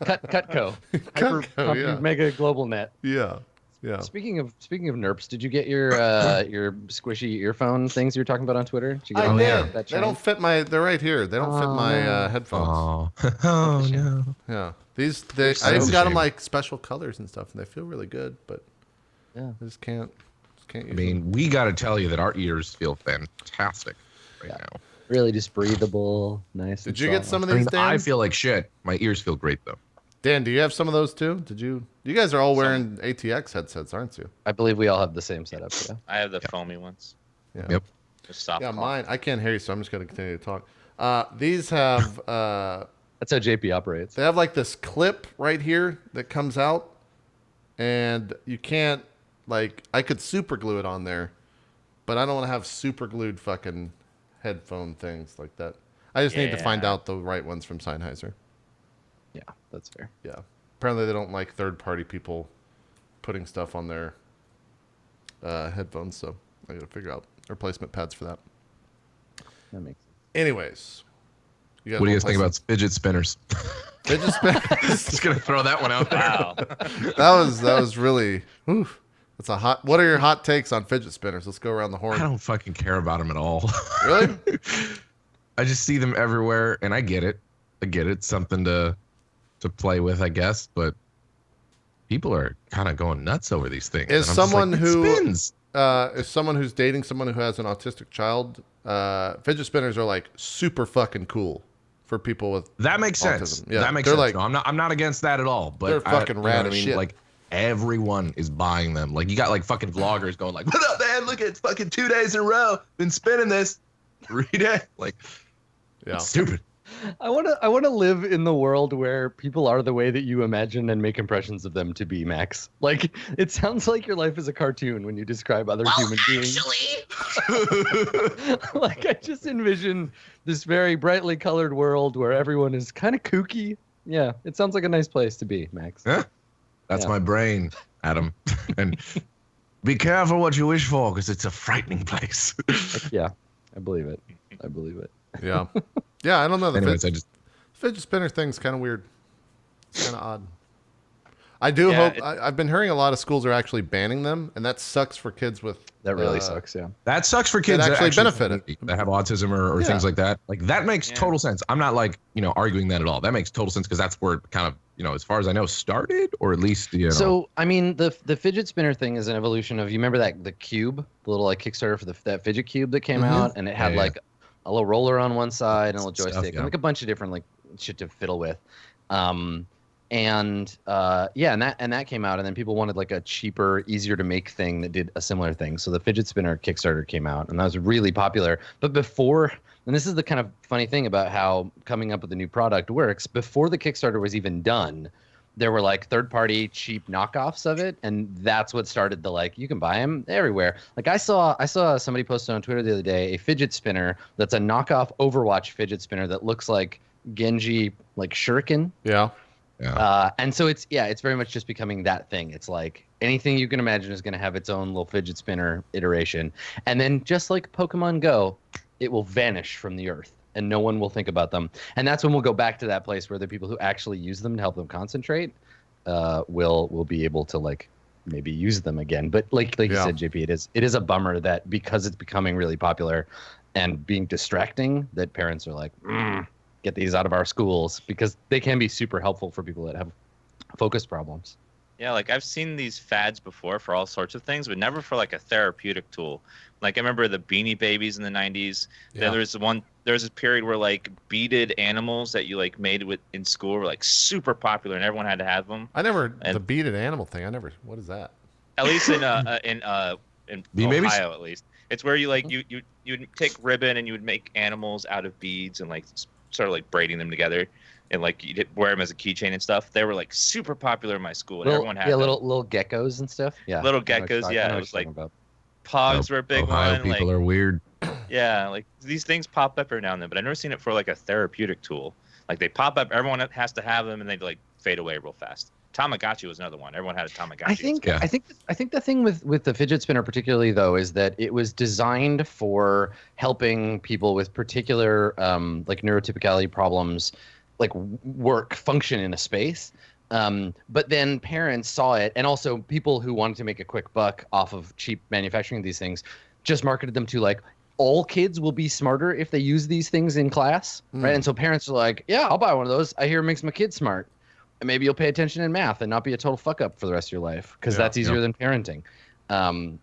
Speaker 2: Cutco.
Speaker 1: Cutco, yeah.
Speaker 2: Mega Global Net.
Speaker 1: Yeah. Yeah.
Speaker 2: Speaking of nerps, did you get your squishy earphone things you were talking about on Twitter? Did you get
Speaker 1: I
Speaker 2: that
Speaker 1: did.
Speaker 2: chain?
Speaker 1: They don't fit they're right here. They don't fit my headphones.
Speaker 4: Oh no.
Speaker 1: Yeah. I even got them like special colors and stuff, and they feel really good, but I just can't use them.
Speaker 4: We got to tell you that our ears feel fantastic right now.
Speaker 2: Really just breathable, nice.
Speaker 1: Did you get some of these, Dan?
Speaker 4: I feel like shit. My ears feel great though.
Speaker 1: Dan, do you have some of those too? You guys are all wearing ATX headsets, aren't you?
Speaker 2: I believe we all have the same setup. Yeah.
Speaker 3: I have the foamy ones.
Speaker 1: Yeah.
Speaker 4: Yep.
Speaker 3: Just stop.
Speaker 1: Yeah, mine. I can't hear you, so I'm just going to continue to talk. These have.
Speaker 2: That's how JP operates.
Speaker 1: They have like this clip right here that comes out, and you can't I could super glue it on there, but I don't want to have super glued fucking headphone things like that. I just need to find out the right ones from Sennheiser.
Speaker 2: Yeah, that's fair.
Speaker 1: Yeah. Apparently they don't like third-party people putting stuff on their headphones, so I got to figure out replacement pads for that.
Speaker 2: That makes sense.
Speaker 1: Anyways.
Speaker 4: What do you guys think about fidget spinners?
Speaker 1: Fidget spinners?
Speaker 4: Just going to throw that one out there.
Speaker 3: Wow.
Speaker 1: that was really... Oof. That's a hot... What are your hot takes on fidget spinners? Let's go around the horn.
Speaker 4: I don't fucking care about them at all.
Speaker 1: Really?
Speaker 4: I just see them everywhere, and I get it. It's something to play with, I guess, but people are kind of going nuts over these things.
Speaker 1: Is someone
Speaker 4: spins.
Speaker 1: Is someone who's dating someone who has an autistic child, fidget spinners are like super fucking cool for people with
Speaker 4: That makes sense.
Speaker 1: autism. Yeah,
Speaker 4: that makes
Speaker 1: they're
Speaker 4: sense.
Speaker 1: like-
Speaker 4: No, I'm not against that at all. But
Speaker 1: They're fucking
Speaker 4: you know
Speaker 1: rad
Speaker 4: what I
Speaker 1: as
Speaker 4: mean?
Speaker 1: shit.
Speaker 4: Like everyone is buying them. Like you got like fucking vloggers going like, "What up, man? Look at it's fucking 2 days in a row. Been spinning this 3 days." Like,
Speaker 1: Yeah.
Speaker 4: it's stupid.
Speaker 2: I want to live in the world where people are the way that you imagine and make impressions of them to be, Max. Like it sounds like your life is a cartoon when you describe other human beings. Like I just envision this very brightly colored world where everyone is kind of kooky. Yeah, it sounds like a nice place to be, Max.
Speaker 4: Yeah. That's
Speaker 2: Yeah.
Speaker 4: my brain, Adam. And be careful what you wish for, because it's a frightening place.
Speaker 2: Yeah, I believe it. I believe it.
Speaker 1: Yeah. Yeah, I don't know. The
Speaker 4: Anyways, I just
Speaker 1: fidget spinner thing's kind of weird. It's kind of odd. I do
Speaker 3: Yeah,
Speaker 1: hope. I've been hearing a lot of schools are actually banning them, and that sucks for kids with.
Speaker 2: That really sucks. Yeah.
Speaker 4: that sucks for kids
Speaker 1: That
Speaker 4: that
Speaker 1: actually benefit it.
Speaker 4: that have autism or things like that. Like that makes
Speaker 3: Yeah.
Speaker 4: total sense. I'm not like arguing that at all. That makes total sense because that's where it kind of as far as I know started, or at least
Speaker 2: So I mean, the fidget spinner thing is an evolution of, you remember that the cube, the little like Kickstarter for that fidget cube that came out, and it had
Speaker 4: Yeah,
Speaker 2: like a little roller on one side and a little
Speaker 4: Stuff,
Speaker 2: joystick
Speaker 4: yeah.
Speaker 2: and like a bunch of different like shit to fiddle with. And that came out, and then people wanted like a cheaper, easier to make thing that did a similar thing. So the fidget spinner Kickstarter came out, and that was really popular. But before, and this is the kind of funny thing about how coming up with a new product works, before the Kickstarter was even done, there were like third-party cheap knockoffs of it, and that's what started the like you can buy them everywhere. Like I saw somebody posted on Twitter the other day a fidget spinner that's a knockoff Overwatch fidget spinner that looks like Genji like shuriken.
Speaker 1: Yeah.
Speaker 2: And so it's very much just becoming that thing. It's like anything you can imagine is going to have its own little fidget spinner iteration. And then just like Pokemon Go, it will vanish from the earth and no one will think about them. And that's when we'll go back to that place where the people who actually use them to help them concentrate will be able to like maybe use them again. But like you said, JP, it is a bummer that because it's becoming really popular and being distracting, that parents are like, get these out of our schools, because they can be super helpful for people that have focus problems.
Speaker 3: Yeah, like I've seen these fads before for all sorts of things, but never for like a therapeutic tool. Like I remember the Beanie Babies in the 90s.
Speaker 1: Yeah.
Speaker 3: Then there was a period where like beaded animals that you like made in school were like super popular and everyone had to have them.
Speaker 1: The beaded animal thing. What is that?
Speaker 3: At least in
Speaker 4: Beanie Babies?
Speaker 3: Ohio, at least. It's where you like you'd take ribbon and you would make animals out of beads and like sort of like braiding them together, and like you'd wear them as a keychain and stuff. They were like super popular in my school, and everyone had them.
Speaker 2: little geckos and stuff. Yeah,
Speaker 3: Little
Speaker 2: I know what
Speaker 3: geckos,
Speaker 2: you're
Speaker 3: yeah,
Speaker 2: I know
Speaker 3: it
Speaker 2: what
Speaker 3: was
Speaker 2: you're
Speaker 3: like-
Speaker 2: talking about.
Speaker 3: Pogs were a big
Speaker 4: Ohio
Speaker 3: one.
Speaker 4: people
Speaker 3: Like,
Speaker 4: are weird.
Speaker 3: yeah, like these things pop up every now and then, but I've never seen it for like a therapeutic tool. Like they pop up, everyone has to have them, and they like fade away real fast. Tamagotchi was another one. Everyone had a Tamagotchi.
Speaker 2: I think the thing with the fidget spinner particularly though is that it was designed for helping people with particular like neurotypicality problems like function in a space. But then parents saw it, and also people who wanted to make a quick buck off of cheap manufacturing of these things just marketed them to like all kids will be smarter if they use these things in class, right? And so parents are like, yeah, I'll buy one of those. I hear it makes my kids smart. And maybe you'll pay attention in math and not be a total fuck up for the rest of your life, because that's easier than parenting.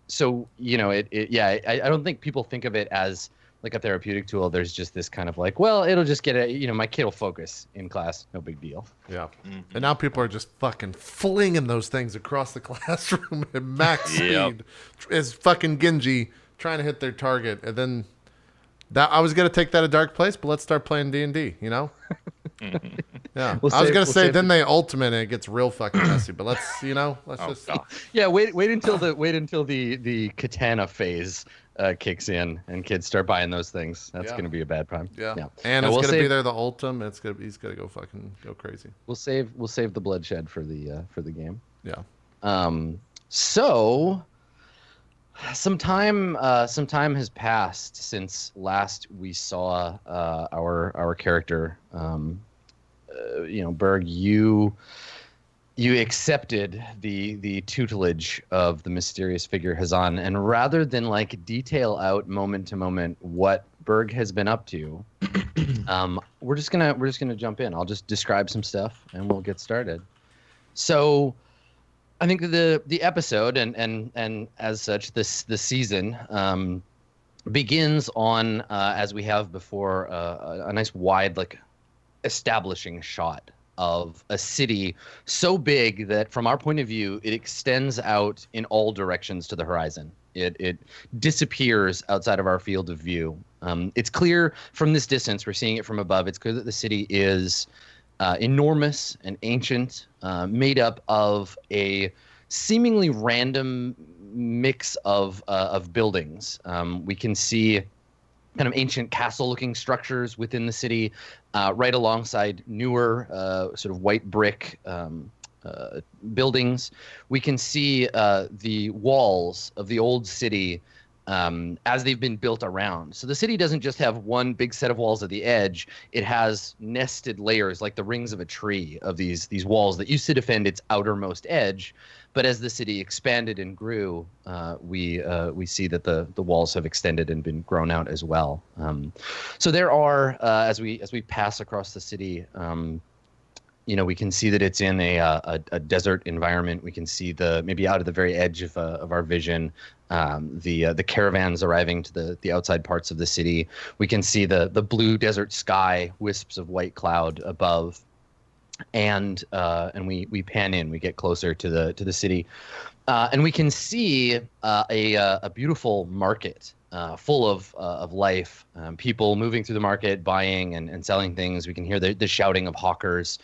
Speaker 2: So, I don't think people think of it as like a therapeutic tool. There's just this kind of like, well, it'll just get my kid will focus in class. No big deal.
Speaker 1: Yeah. And now people are just fucking flinging those things across the classroom at max speed. As fucking Genji trying to hit their target. And then I was going to take that a dark place, but let's start playing D&D, you know? Yeah. I was going to say then they ultimate and it gets real fucking messy, but let's just
Speaker 2: Yeah, wait until the katana phase kicks in and kids start buying those things. That's going to be a bad time.
Speaker 1: Yeah.
Speaker 2: Yeah.
Speaker 1: And
Speaker 2: Now,
Speaker 1: it's
Speaker 2: we'll
Speaker 1: going to
Speaker 2: save-
Speaker 1: be there the ultim. He's going to go crazy.
Speaker 2: We'll save the bloodshed for the game.
Speaker 1: Yeah.
Speaker 2: So some time has passed since last we saw our character. Berg, you accepted the tutelage of the mysterious figure Hazan, and rather than like detail out moment to moment what Berg has been up to, we're just gonna jump in. I'll just describe some stuff and we'll get started. So I think the episode and as such the season begins on as we have before a nice wide like establishing shot of a city so big that from our point of view, it extends out in all directions to the horizon. It disappears outside of our field of view. It's clear from this distance, we're seeing it from above, it's clear that the city is enormous and ancient, made up of a seemingly random mix of buildings. We can see kind of ancient castle-looking structures within the city, right alongside newer sort of white brick buildings. We can see the walls of the old city as they've been built around. So the city doesn't just have one big set of walls at the edge. It has nested layers like the rings of a tree of these walls that used to defend its outermost edge. But as the city expanded and grew, we see that the walls have extended and been grown out as well. So there are, as we pass across the city, we can see that it's in a desert environment. We can see maybe out of the very edge of our vision, the caravans arriving to the outside parts of the city. We can see the blue desert sky, wisps of white cloud above, and we pan in. We get closer to the city, and we can see a beautiful market. Full of life, people moving through the market, buying and selling things. We can hear the shouting of hawkers.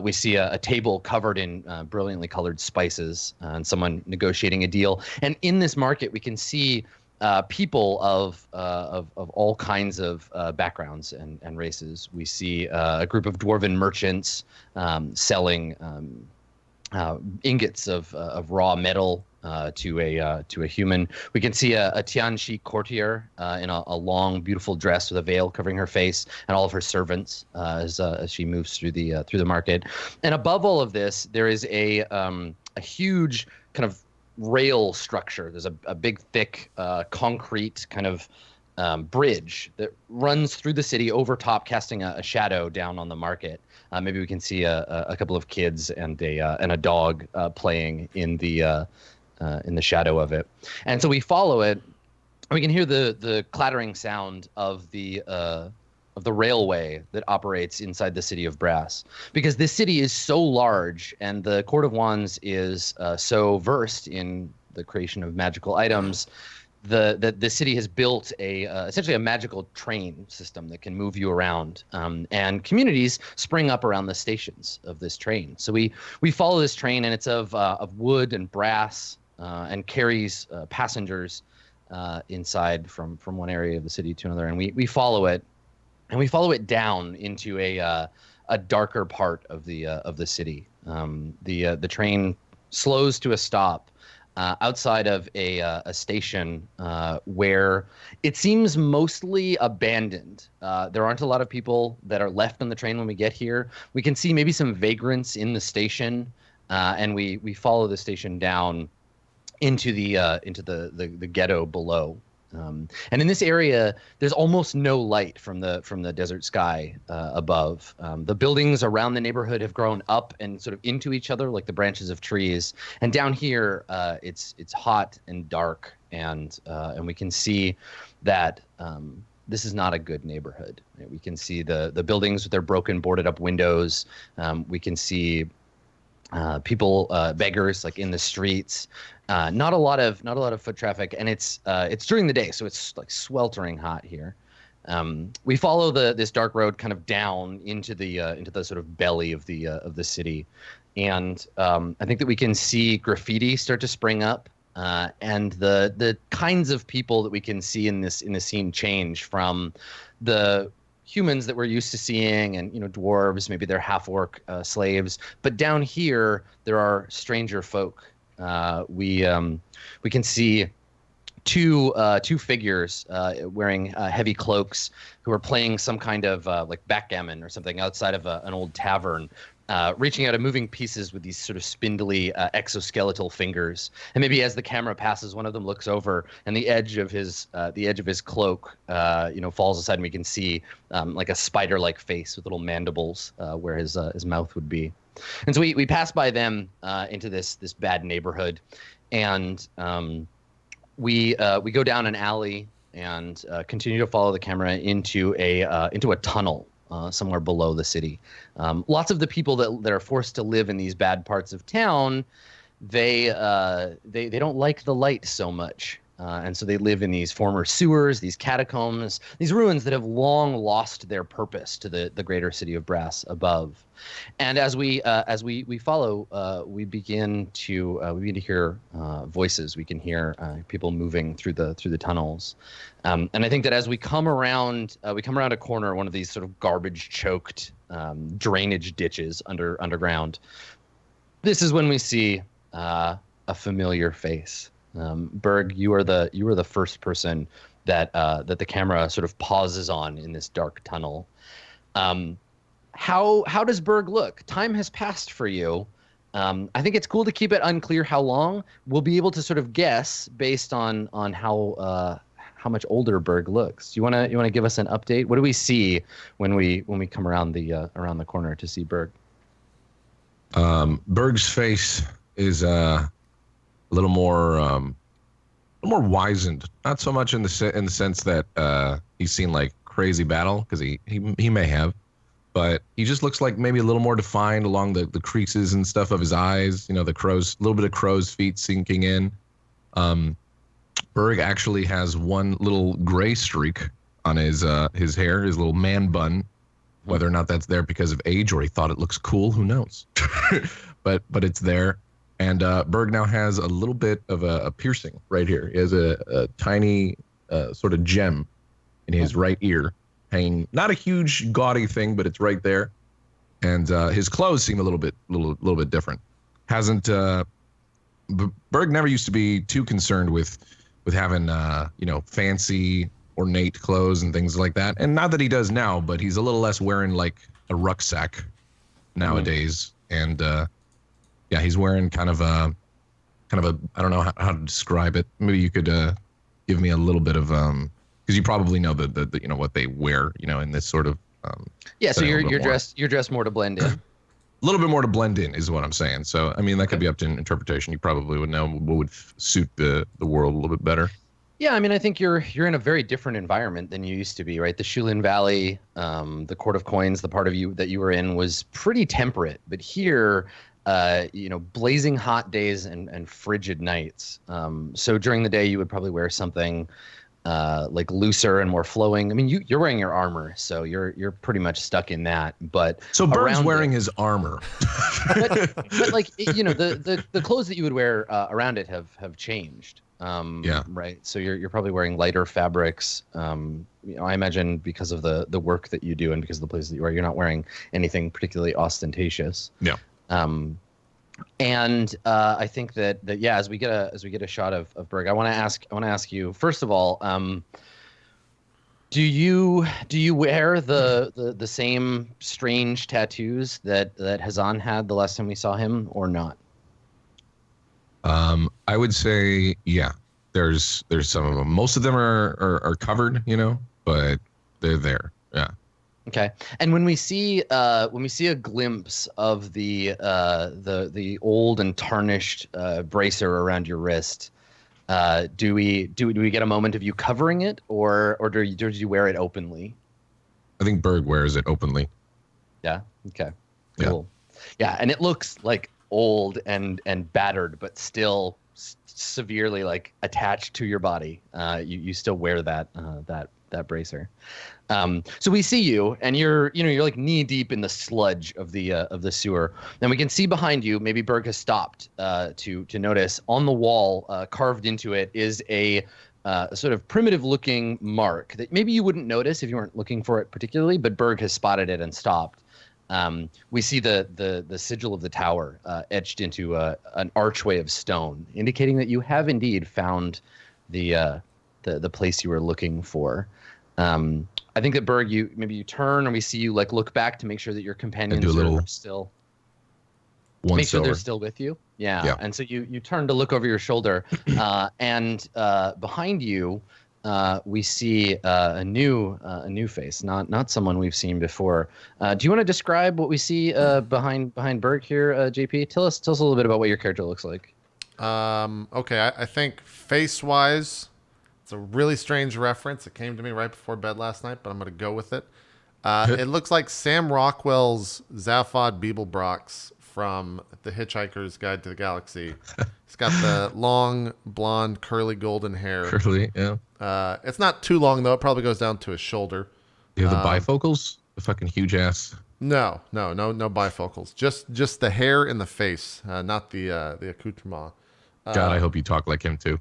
Speaker 2: We see a table covered in brilliantly colored spices and someone negotiating a deal. And in this market, we can see people of all kinds of backgrounds and races. We see a group of dwarven merchants selling ingots of raw metal to a human. We can see a Tianxi courtier in a long, beautiful dress with a veil covering her face, and all of her servants as she moves through the market. And above all of this, there is a huge kind of rail structure. There's a big, thick concrete kind of bridge that runs through the city over top, casting a shadow down on the market. Maybe we can see a couple of kids and a dog playing in the shadow of it. And so we follow it, and we can hear the clattering sound of the railway that operates inside the city of Brass. Because this city is so large, and the Court of Wands is so versed in the creation of magical items, the city has built essentially a magical train system that can move you around, and communities spring up around the stations of this train. So we follow this train, and it's of wood and brass, and carries passengers inside from one area of the city to another. And we follow it, and we follow it down into a darker part of the city. The train slows to a stop outside of a station where it seems mostly abandoned. There aren't a lot of people that are left on the train when we get here. We can see maybe some vagrants in the station, and we follow the station down into the ghetto below. And in this area, there's almost no light from the desert sky above. The buildings around the neighborhood have grown up and sort of into each other like the branches of trees. And down here, it's hot and dark, and we can see that this is not a good neighborhood. We can see the buildings with their broken, boarded up windows. We can see people, beggars, like in the streets. Not a lot of foot traffic, and it's during the day, so it's like sweltering hot here. We follow this dark road kind of down into the sort of belly of the city, and I think that we can see graffiti start to spring up, and the kinds of people that we can see in this scene change from the humans that we're used to seeing, and dwarves, maybe they're half-orc slaves, but down here there are stranger folk. We can see two figures wearing heavy cloaks who are playing some kind of like backgammon or something outside of an old tavern, reaching out and moving pieces with these sort of spindly exoskeletal fingers. And maybe as the camera passes, one of them looks over, and the edge of his cloak falls aside, and we can see like a spider-like face with little mandibles where his mouth would be. And so we pass by them into this bad neighborhood, and we go down an alley and continue to follow the camera into a tunnel somewhere below the city. Lots of the people that are forced to live in these bad parts of town, they don't like the light so much. And so they live in these former sewers, these catacombs, these ruins that have long lost their purpose to the greater city of Brass above. And as we follow, we begin to hear voices. We can hear people moving through the tunnels. And I think that as we come around a corner, one of these sort of garbage choked drainage ditches underground. This is when we see a familiar face. Berg, you are the first person that the camera sort of pauses on in this dark tunnel. How does Berg look? Time has passed for you. I think it's cool to keep it unclear how long. We'll be able to sort of guess based on how much older Berg looks. You wanna give us an update? What do we see when we come around the corner to see Berg?
Speaker 4: Berg's face is a little more wizened. Not so much in the sense that he's seen like crazy battle, because he may have, but he just looks like maybe a little more defined along the creases and stuff of his eyes. You know, the crow's little bit of crow's feet sinking in. Berg actually has one little gray streak on his hair, his little man bun. Whether or not that's there because of age or he thought it looks cool, who knows? but it's there. And Berg now has a little bit of a piercing right here. He has a tiny sort of gem in his right ear, hanging. Not a huge gaudy thing, but it's right there. And his clothes seem a little bit different. Hasn't Berg never used to be too concerned with having fancy ornate clothes and things like that, and not that he does now, but he's a little less wearing like a rucksack nowadays. And yeah, he's wearing kind of a I don't know how to describe it. Maybe you could give me a little bit of because you probably know the what they wear in this sort of
Speaker 2: so you're dressed more to blend in.
Speaker 4: A little bit more to blend in is what I'm saying. So I mean that could be up to interpretation. You probably would know what would suit the world a little bit better.
Speaker 2: Yeah, I mean, I think you're in a very different environment than you used to be, right? The Shulin Valley, the Court of Coins, the part of you that you were in was pretty temperate, but here, blazing hot days and frigid nights. So during the day, you would probably wear something like looser and more flowing. I mean, you're wearing your armor, so you're pretty much stuck in that. But
Speaker 4: so Berg's wearing his armor.
Speaker 2: but like the clothes that you would wear around it have changed. Right. So you're probably wearing lighter fabrics. I imagine because of the work that you do and because of the places that you are, you're not wearing anything particularly ostentatious.
Speaker 4: Yeah.
Speaker 2: And I think that as we get a shot of Berg, I want to ask you first of all, do you wear the same strange tattoos that Hazan had the last time we saw him, or not?
Speaker 4: I would say, yeah, there's some of them. Most of them are covered, but they're there. Yeah.
Speaker 2: Okay. And when we see a glimpse of the old and tarnished bracer around your wrist, do we get a moment of you covering it, or do you wear it openly?
Speaker 4: I think Berg wears it openly.
Speaker 2: Yeah. Okay. Cool. Yeah, and it looks like old and battered, but still severely like attached to your body. You still wear that bracer. So we see you, and you're like knee deep in the sludge of the sewer. And we can see behind you. Maybe Berg has stopped to notice on the wall, carved into it, is a sort of primitive looking mark that maybe you wouldn't notice if you weren't looking for it particularly, but Berg has spotted it and stopped. We see the sigil of the tower etched into an archway of stone, indicating that you have indeed found the place you were looking for. I think that Berg, you turn, and we see you like look back to make sure that your companions are still. Make sure they're still with you. Yeah. And so you turn to look over your shoulder, and behind you, we see a new face, not someone we've seen before. Do you want to describe what we see behind Berg here, JP? Tell us a little bit about what your character looks like.
Speaker 1: Okay, I think face-wise, it's a really strange reference. It came to me right before bed last night, but I'm going to go with it. It looks like Sam Rockwell's Zaphod Beeblebrox from The Hitchhiker's Guide to the Galaxy. He's got the long, blonde, curly, golden hair.
Speaker 4: Curly, yeah.
Speaker 1: It's not too long, though. It probably goes down to his shoulder.
Speaker 4: You have the bifocals? The fucking huge ass.
Speaker 1: No bifocals. Just the hair and the face, not the accoutrement.
Speaker 4: God, I hope you talk like him too.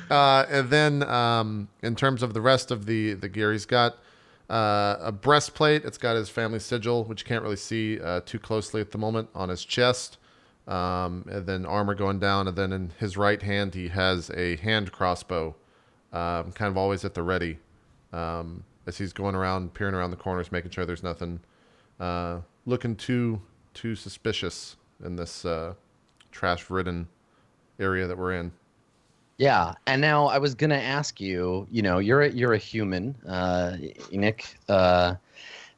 Speaker 1: And then in terms of the rest of the gear, he's got a breastplate. It's got his family sigil, which you can't really see too closely at the moment, on his chest. And then armor going down. And then in his right hand, he has a hand crossbow, kind of always at the ready, as he's going around, peering around the corners, making sure there's nothing looking too suspicious in this trash-ridden area that we're in.
Speaker 2: Yeah, and now I was gonna ask you. You know, you're a human, Enoch,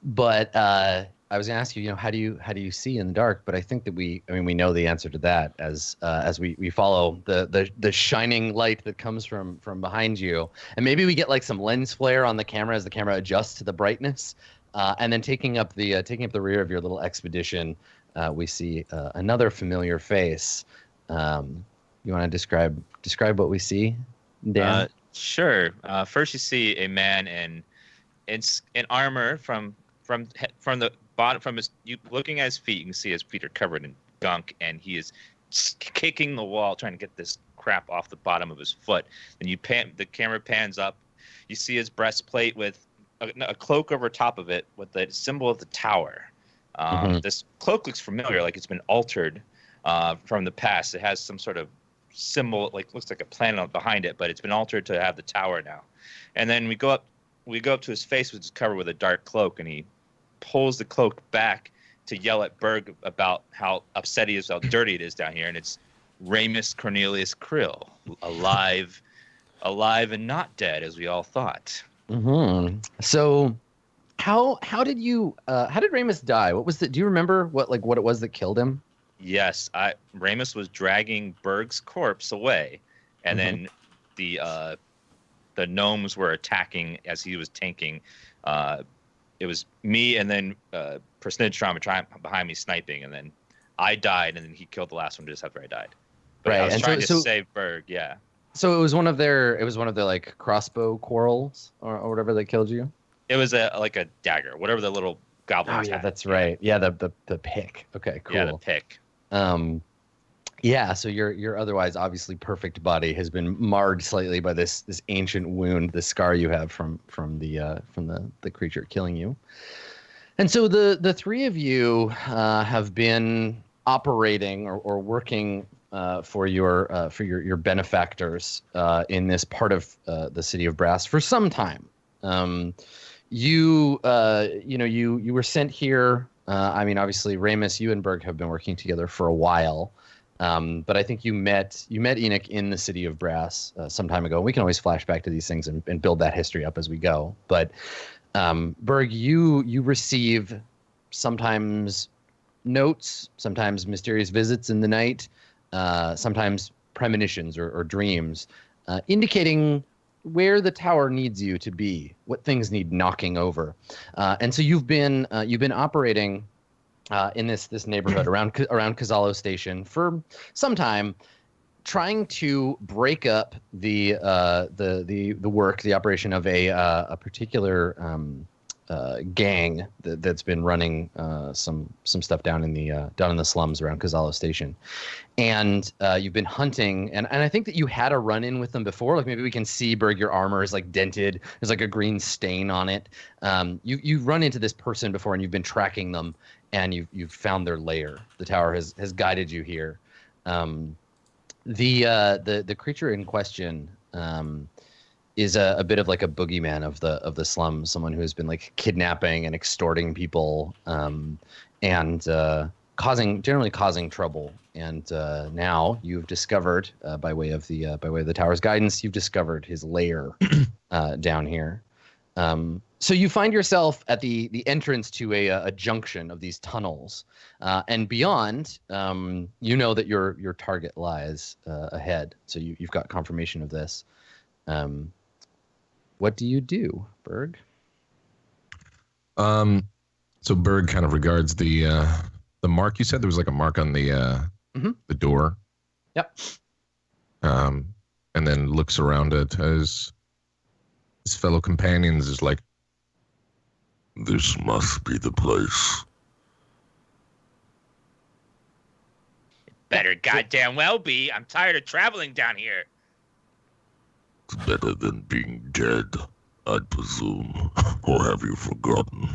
Speaker 2: but I was gonna ask you. You know, how do you see in the dark? But I think that we know the answer to that as we follow the shining light that comes from behind you, and maybe we get like some lens flare on the camera as the camera adjusts to the brightness, and then taking up the rear of your little expedition, we see another familiar face. You want to describe what we see, Dan?
Speaker 3: Sure. First, you see a man in armor from the bottom, from his. You looking at his feet, you can see his feet are covered in gunk, and he is kicking the wall, trying to get this crap off the bottom of his foot. Then the camera pans up. You see his breastplate with a cloak over top of it with the symbol of the tower. This cloak looks familiar, like it's been altered from the past. It has some sort of symbol, like looks like a planet behind it, but it's been altered to have the tower now. And then we go up to his face, which is covered with a dark cloak, and he pulls the cloak back to yell at Berg about how upset he is, how dirty it is down here. And it's Ramus Cornelius Krill, alive and not dead, as we all thought.
Speaker 2: So how did Ramus die? What was do you remember what it was that killed him?
Speaker 3: Yes, Ramus was dragging Berg's corpse away, and then the gnomes were attacking as he was tanking. It was me and then Persnidstrom trying behind me sniping, and then I died, and then he killed the last one just after I died. But I was trying to save Berg, yeah.
Speaker 2: So it was one of their like crossbow quarrels or whatever that killed you?
Speaker 3: It was like a dagger, whatever the little goblins
Speaker 2: had.
Speaker 3: had.
Speaker 2: That's right. Yeah, the pick. Okay, cool.
Speaker 3: Yeah, the pick.
Speaker 2: Yeah, so your otherwise obviously perfect body has been marred slightly by this ancient wound, the scar you have from the creature killing you. And so the three of you have been operating or working for your benefactors in this part of the city of Brass for some time. You were sent here. Obviously, Ramus, you and Berg have been working together for a while, but I think you met Enoch in the city of Brass some time ago. We can always flash back to these things and build that history up as we go. But Berg, you receive sometimes notes, sometimes mysterious visits in the night, sometimes premonitions or dreams, indicating where the tower needs you to be, what things need knocking over, and so you've been operating in this neighborhood around Cazalo Station for some time, trying to break up the operation of a particular gang that's been running some stuff down in the slums around Cazalo Station, and you've been hunting, and I think that you had a run-in with them before. Like maybe we can see, Berg, your armor is like dented. There's like a green stain on it. You've run into this person before, and you've been tracking them, and you've found their lair. The tower has guided you here. The creature in question is a bit of like a boogeyman of the slums, someone who has been like kidnapping and extorting people, and generally causing trouble. And now you've discovered, by way of the tower's guidance, you've discovered his lair down here. So you find yourself at the entrance to a junction of these tunnels, and beyond, you know that your target lies ahead. So you've got confirmation of this. What do you do, Berg?
Speaker 4: So Berg kind of regards the mark. You said there was like a mark on the door.
Speaker 2: Yep.
Speaker 4: And then looks around at his fellow companions. Is like, this must be the place.
Speaker 3: Better goddamn well be. I'm tired of traveling down here.
Speaker 5: It's better than being dead, I'd presume. Or have you forgotten?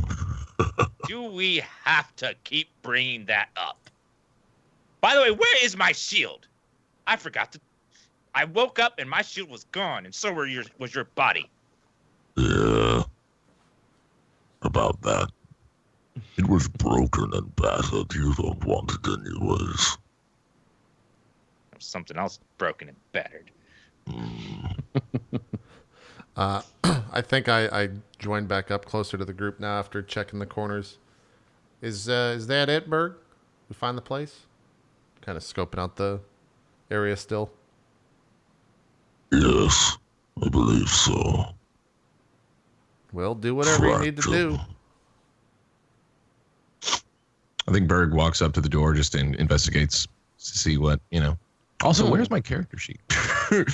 Speaker 3: Do we have to keep bringing that up? By the way, where is my shield? I forgot to. I woke up and my shield was gone, and so was your body.
Speaker 5: Yeah. About that. It was broken and battered. You don't want it anyways.
Speaker 3: There's something else broken and battered.
Speaker 1: I think I joined back up closer to the group now after checking the corners. Is that it, Berg? We find the place? Kind of scoping out the area still.
Speaker 5: Yes, I believe so.
Speaker 1: Well, do whatever you need to do.
Speaker 4: I think Berg walks up to the door, just investigates to see what, you know. Also, where's my character sheet?
Speaker 1: Did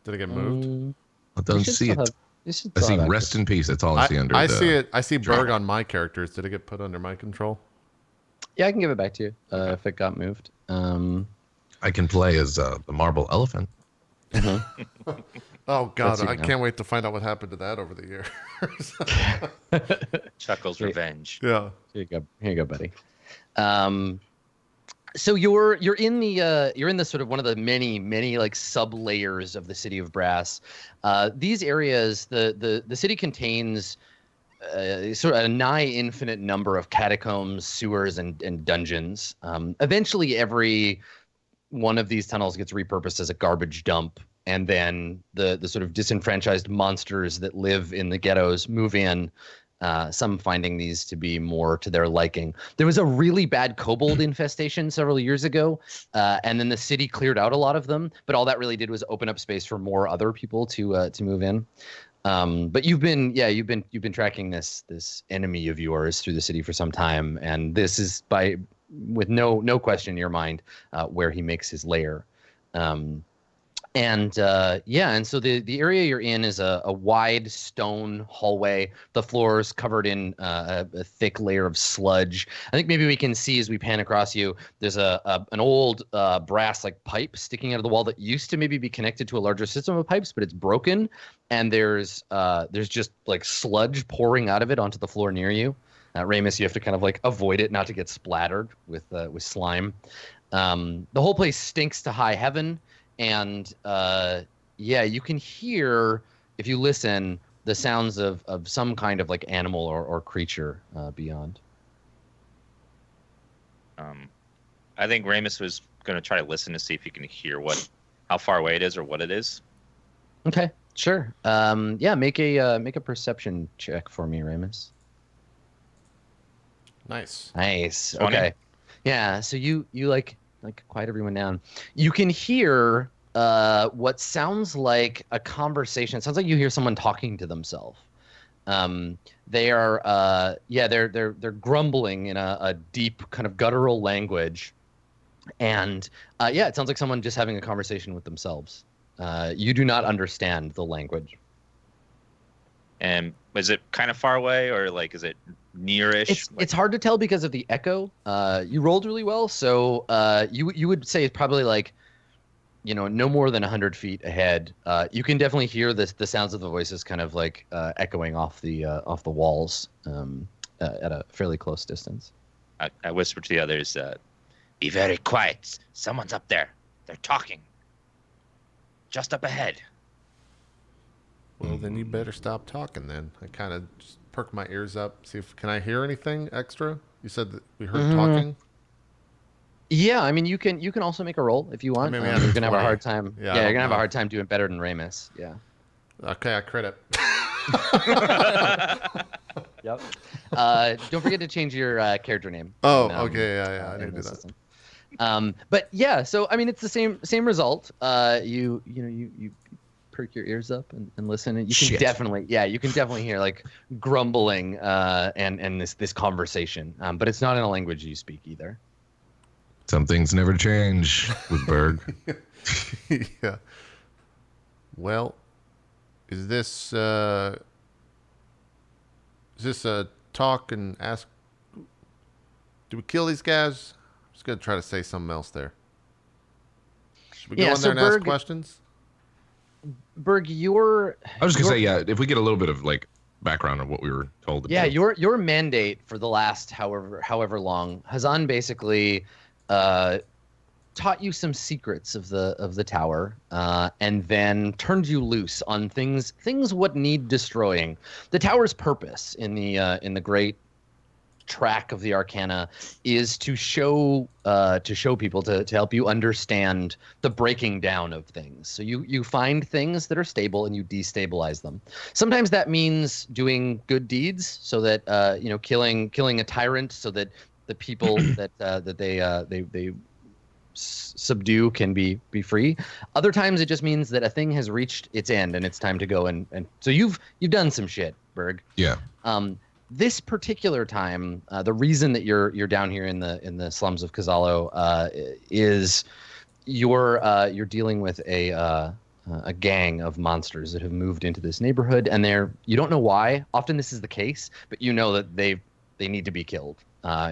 Speaker 1: it get moved?
Speaker 4: I don't see it. I see rest in peace. That's all I see under
Speaker 1: I
Speaker 4: the
Speaker 1: see it. I see
Speaker 4: drama.
Speaker 1: Berg on my characters. Did it get put under my control?
Speaker 2: Yeah, I can give it back to you if it got moved.
Speaker 4: I can play as the marble elephant.
Speaker 1: Oh, God.
Speaker 2: You
Speaker 1: I
Speaker 2: know.
Speaker 1: can't wait to find out what happened to that over the years.
Speaker 3: Chuckles revenge.
Speaker 1: Yeah.
Speaker 2: Here you go, buddy. So you're in the sort of one of the many like sub layers of the city of Brass. These areas, the city contains sort of a nigh infinite number of catacombs, sewers, and dungeons. Eventually, every one of these tunnels gets repurposed as a garbage dump, and then the sort of disenfranchised monsters that live in the ghettos move in. Some finding these to be more to their liking. There was a really bad kobold infestation several years ago, and then the city cleared out a lot of them. But all that really did was open up space for more other people to move in. But you've been tracking this enemy of yours through the city for some time, and this is with no question in your mind where he makes his lair. And so the area you're in is a wide stone hallway. The floor is covered in a thick layer of sludge. I think maybe we can see as we pan across you, there's an old brass like pipe sticking out of the wall that used to maybe be connected to a larger system of pipes, but it's broken. And there's just like sludge pouring out of it onto the floor near you. Ramus, you have to kind of like avoid it not to get splattered with slime. The whole place stinks to high heaven. And you can hear, if you listen, the sounds of some kind of like animal or creature beyond.
Speaker 3: I think Ramus was going to try to listen to see if he can hear how far away it is or what it is.
Speaker 2: Okay, sure. Make a perception check for me, Ramus.
Speaker 1: Nice.
Speaker 3: 20.
Speaker 2: Okay. Yeah. So you like quiet everyone down. You can hear what sounds like a conversation. It sounds like you hear someone talking to themselves. They are they're grumbling in a deep kind of guttural language, and it sounds like someone just having a conversation with themselves. You do not understand the language.
Speaker 3: And is it kind of far away, or like is it nearish?
Speaker 2: It's hard to tell because of the echo. You rolled really well, so you would say it's probably like, no more than 100 feet ahead. You can definitely hear the sounds of the voices kind of like echoing off the walls at a fairly close distance.
Speaker 3: I whisper to the others, "Be very quiet. Someone's up there. They're talking. Just up ahead."
Speaker 1: Well, then you better stop talking then. I kind of just perk my ears up, see if can I hear anything extra? You said that we heard talking?
Speaker 2: Yeah, I mean you can also make a roll if you want.
Speaker 1: I mean,
Speaker 2: you're gonna have a hard time.
Speaker 1: Yeah,
Speaker 2: you're gonna have a hard time doing better than Ramus. Yeah.
Speaker 1: Okay, I crit it.
Speaker 2: Yep. Don't forget to change your character name.
Speaker 1: Oh, okay, yeah, I didn't do that.
Speaker 2: System. But yeah, so I mean it's the same result. You perk your ears up and listen. And you can
Speaker 4: Shit.
Speaker 2: definitely hear like grumbling and this conversation. But it's not in a language you speak either.
Speaker 4: Some things never change with Berg.
Speaker 1: Yeah. Well, is this a talk and ask? Do we kill these guys? I'm just gonna try to say something else there. Should we go in there and ask questions?
Speaker 2: Berg,
Speaker 4: I was just gonna say, yeah. If we get a little bit of like background on what we were told to do.
Speaker 2: Your mandate for the last however long, Hazan basically taught you some secrets of the tower, and then turned you loose on things what need destroying. The tower's purpose in the great track of the Arcana is to show people to help you understand the breaking down of things. So you find things that are stable and you destabilize them. Sometimes that means doing good deeds, so that killing a tyrant, so that the people that they subdue can be free. Other times it just means that a thing has reached its end and it's time to go and so you've done some shit, Berg.
Speaker 4: Yeah.
Speaker 2: This particular time, the reason that you're down here in the slums of Kazalo is you're dealing with a gang of monsters that have moved into this neighborhood, and you don't know why. Often this is the case, but you know that they need to be killed.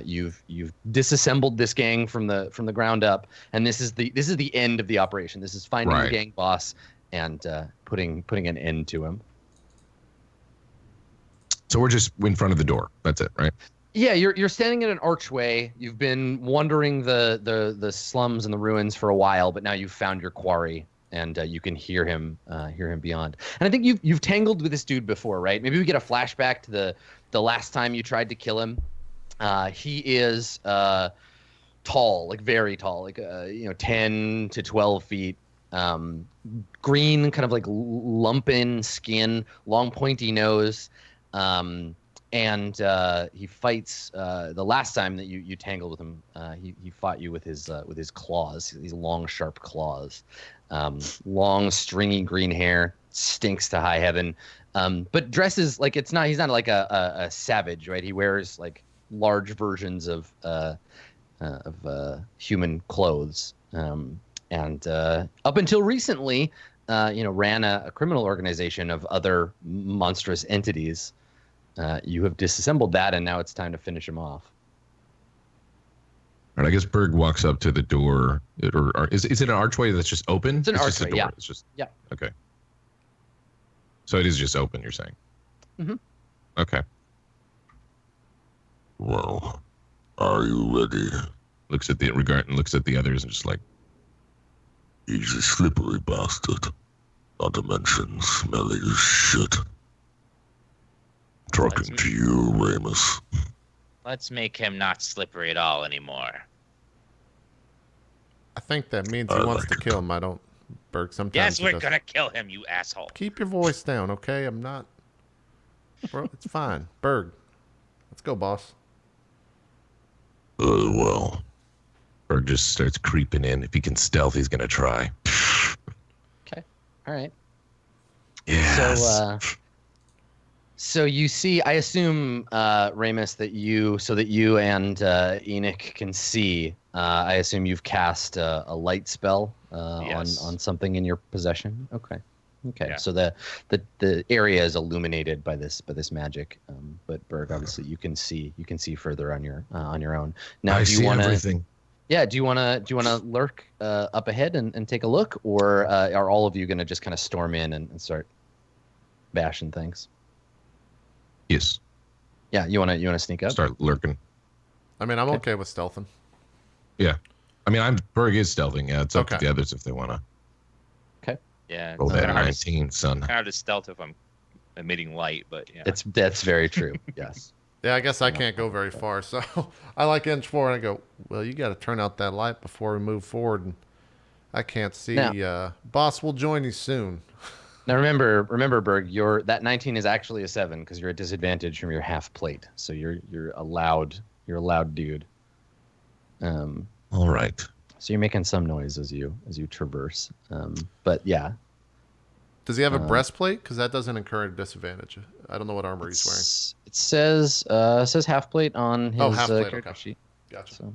Speaker 2: You've disassembled this gang from the ground up, and this is the end of the operation. This is finding the gang boss and putting an end to him.
Speaker 4: So we're just in front of the door. That's it, right?
Speaker 2: Yeah, you're standing in an archway. You've been wandering the slums and the ruins for a while, but now you've found your quarry, and you can hear him beyond. And I think you've tangled with this dude before, right? Maybe we get a flashback to the last time you tried to kill him. He is tall, like very tall, like 10 to 12 feet. Green, kind of like lumpen skin, long pointy nose. And he fights. The last time that you tangled with him, he fought you with his claws, these long, sharp claws. Long, stringy green hair, stinks to high heaven. But dresses like he's not like a savage, right? He wears like large versions of human clothes. And up until recently, ran a criminal organization of other monstrous entities. You have disassembled that, and now it's time to finish him off.
Speaker 4: All right, I guess Berg walks up to the door. Or is it an archway that's just open?
Speaker 2: It's an archway,
Speaker 4: just a door.
Speaker 2: yeah.
Speaker 4: It's just,
Speaker 2: yeah.
Speaker 4: Okay. So it is just open, you're saying?
Speaker 2: Mm-hmm.
Speaker 4: Okay.
Speaker 5: Well, are you ready?
Speaker 4: Looks at the others and just like,
Speaker 5: He's a slippery bastard. Not to mention smelly as shit. Talking to you, Ramus.
Speaker 3: Let's make him not slippery at all anymore.
Speaker 1: I think that means he wants to kill him. I don't, Berg. Sometimes.
Speaker 3: Yes, we're gonna kill him, you asshole.
Speaker 1: Keep your voice down, okay? I'm not. Bro, it's fine. Berg, let's go, boss.
Speaker 5: Well.
Speaker 4: Berg just starts creeping in. If he can stealth, he's gonna try.
Speaker 2: Okay. All right.
Speaker 4: Yes.
Speaker 2: So you see, I assume, Ramus, that you and Enoch can see. I assume you've cast a light spell
Speaker 3: Yes.
Speaker 2: on something in your possession. Okay.
Speaker 3: Yeah.
Speaker 2: So the area is illuminated by this magic. But Berg, obviously, you can see further on your own. Now,
Speaker 4: I
Speaker 2: do you
Speaker 4: see
Speaker 2: want to?
Speaker 4: everything.
Speaker 2: Yeah. Do you want to lurk up ahead and take a look, or are all of you going to just kind of storm in and start bashing things?
Speaker 4: Yes.
Speaker 2: Yeah, you wanna sneak up?
Speaker 4: Start lurking.
Speaker 1: I mean, I'm okay with stealthing.
Speaker 4: Yeah. I mean, Berg is stealthing. Yeah, it's up to
Speaker 1: Okay.
Speaker 4: the others if they want to.
Speaker 3: Yeah,
Speaker 4: Roll
Speaker 3: it's
Speaker 4: that
Speaker 3: kinda hard to-
Speaker 4: 19, son.
Speaker 3: kind of hard to stealth if I'm emitting light, but yeah.
Speaker 2: That's very true. Yes.
Speaker 1: Yeah, I guess I can't go very far, so I like inch forward and I go, well, you got to turn out that light before we move forward, and I can't see. Boss will join you soon.
Speaker 2: Now remember, Berg, that 19 is actually a 7 because you're at disadvantage from your half plate. So you're a loud dude.
Speaker 4: All right.
Speaker 2: So you're making some noise as you traverse. But yeah.
Speaker 1: Does he have a breastplate? Because that doesn't incur a disadvantage. I don't know what armor he's wearing.
Speaker 2: It says half plate on his
Speaker 1: half plate,
Speaker 2: character
Speaker 1: okay.
Speaker 2: sheet.
Speaker 1: Gotcha.
Speaker 2: So.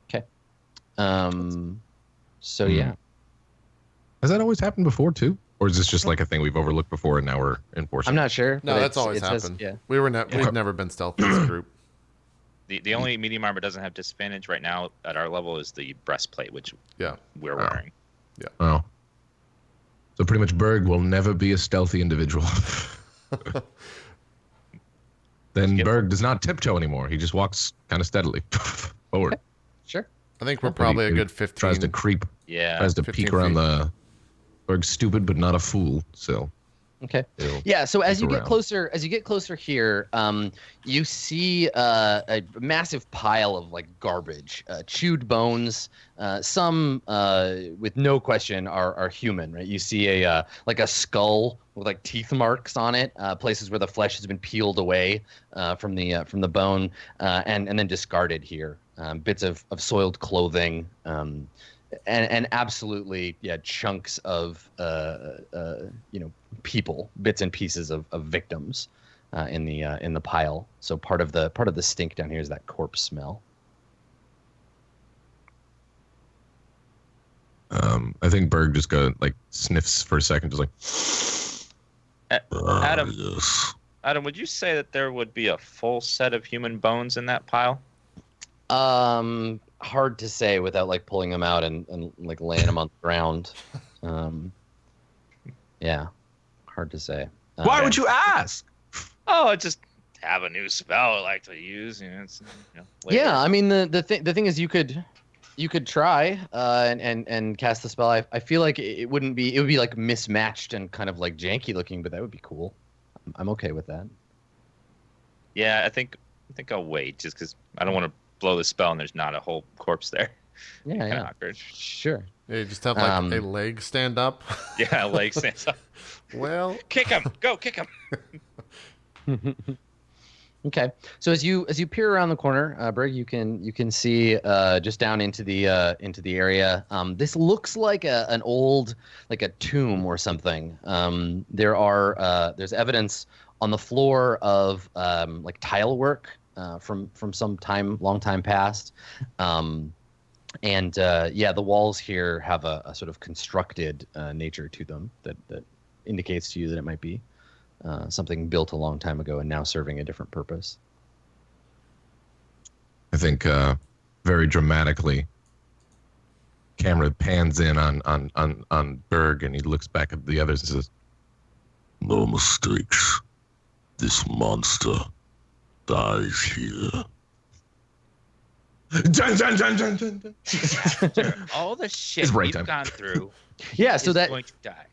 Speaker 2: Okay. So yeah.
Speaker 4: Has that always happened before too, or is this just like a thing we've overlooked before and now we're enforcing?
Speaker 2: I'm not sure.
Speaker 1: No,
Speaker 2: but
Speaker 1: that's always
Speaker 2: it says-
Speaker 1: happened.
Speaker 2: yeah.
Speaker 1: We've never been stealthy as a group.
Speaker 3: The only medium armor doesn't have disadvantage right now at our level is the breastplate, which we're wearing.
Speaker 4: Oh. So pretty much Berg will never be a stealthy individual. Then Berg does not tiptoe anymore. He just walks kind of steadily forward.
Speaker 2: Okay. Sure.
Speaker 1: I think we're probably a good 15.
Speaker 4: Tries to creep.
Speaker 3: Yeah.
Speaker 4: Tries to
Speaker 1: 15
Speaker 4: peek around
Speaker 1: feet.
Speaker 4: the... Berg's stupid, but not a fool, so...
Speaker 2: Okay.
Speaker 4: Ew.
Speaker 2: Yeah. So as you get
Speaker 4: around.
Speaker 2: closer here, you see a massive pile of like garbage, chewed bones. Some, with no question, are human. Right. You see a skull with like teeth marks on it, places where the flesh has been peeled away from the bone, and then discarded here. Bits of soiled clothing. And absolutely, chunks of people, bits and pieces of victims in the pile. So part of the stink down here is that corpse smell.
Speaker 4: I think Berg just sniffs for a second, just like...
Speaker 3: Adam,
Speaker 5: Yes.
Speaker 3: Adam, would you say that there would be a full set of human bones in that pile?
Speaker 2: Hard to say without like pulling them out and like laying them on the ground. Yeah, hard to say.
Speaker 4: Why would you ask?
Speaker 3: Oh, I just have a new spell I like to use. Later.
Speaker 2: Yeah, I mean the thing is you could try and cast the spell. I feel like it would be like mismatched and kind of like janky looking, but that would be cool. I'm okay with that.
Speaker 3: Yeah, I think I'll wait just because I don't want to blow the spell and there's not a whole corpse there.
Speaker 2: Yeah,
Speaker 3: Kind
Speaker 2: yeah.
Speaker 3: of awkward.
Speaker 2: Sure.
Speaker 1: Yeah, you just have like a leg stand up.
Speaker 3: Yeah, leg stands up.
Speaker 1: Well,
Speaker 3: Kick him! Go kick him!
Speaker 2: Okay, so as you peer around the corner, Brig, you can see just down into the area. This looks like an old like a tomb or something. There's evidence on the floor of like tile work from some long time past. The walls here have a sort of constructed nature to them that indicates to you that it might be something built a long time ago and now serving a different purpose.
Speaker 4: I think very dramatically, camera pans in on Berg, and he looks back at the others and says,
Speaker 5: No mistakes. This monster dies here.
Speaker 4: Dun, dun, dun, dun, dun, dun.
Speaker 3: All the shit
Speaker 4: It's break
Speaker 3: we've
Speaker 4: time.
Speaker 3: gone through.
Speaker 2: Yeah, so
Speaker 3: is
Speaker 2: that
Speaker 3: going to die.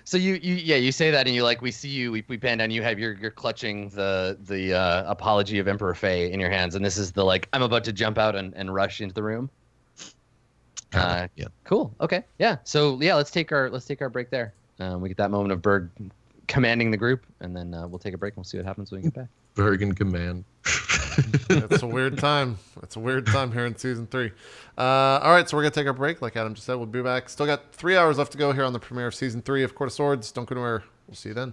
Speaker 2: so you say that and you like we see you we pan down, you have you're clutching the apology of Emperor Fei in your hands, and this is the like I'm about to jump out and rush into the room.
Speaker 4: Yeah.
Speaker 2: Cool. Okay. Yeah. So yeah, let's take our break there. We get that moment of Berg commanding the group, and then we'll take a break and we'll see what happens when we get back.
Speaker 4: Berg in command.
Speaker 1: it's a weird time. It's a weird time here in season 3. All right, so we're gonna take our break. Like Adam just said, we'll be back. Still got 3 hours left to go here on the premiere of season 3 of Court of Swords. Don't go anywhere. We'll see you then.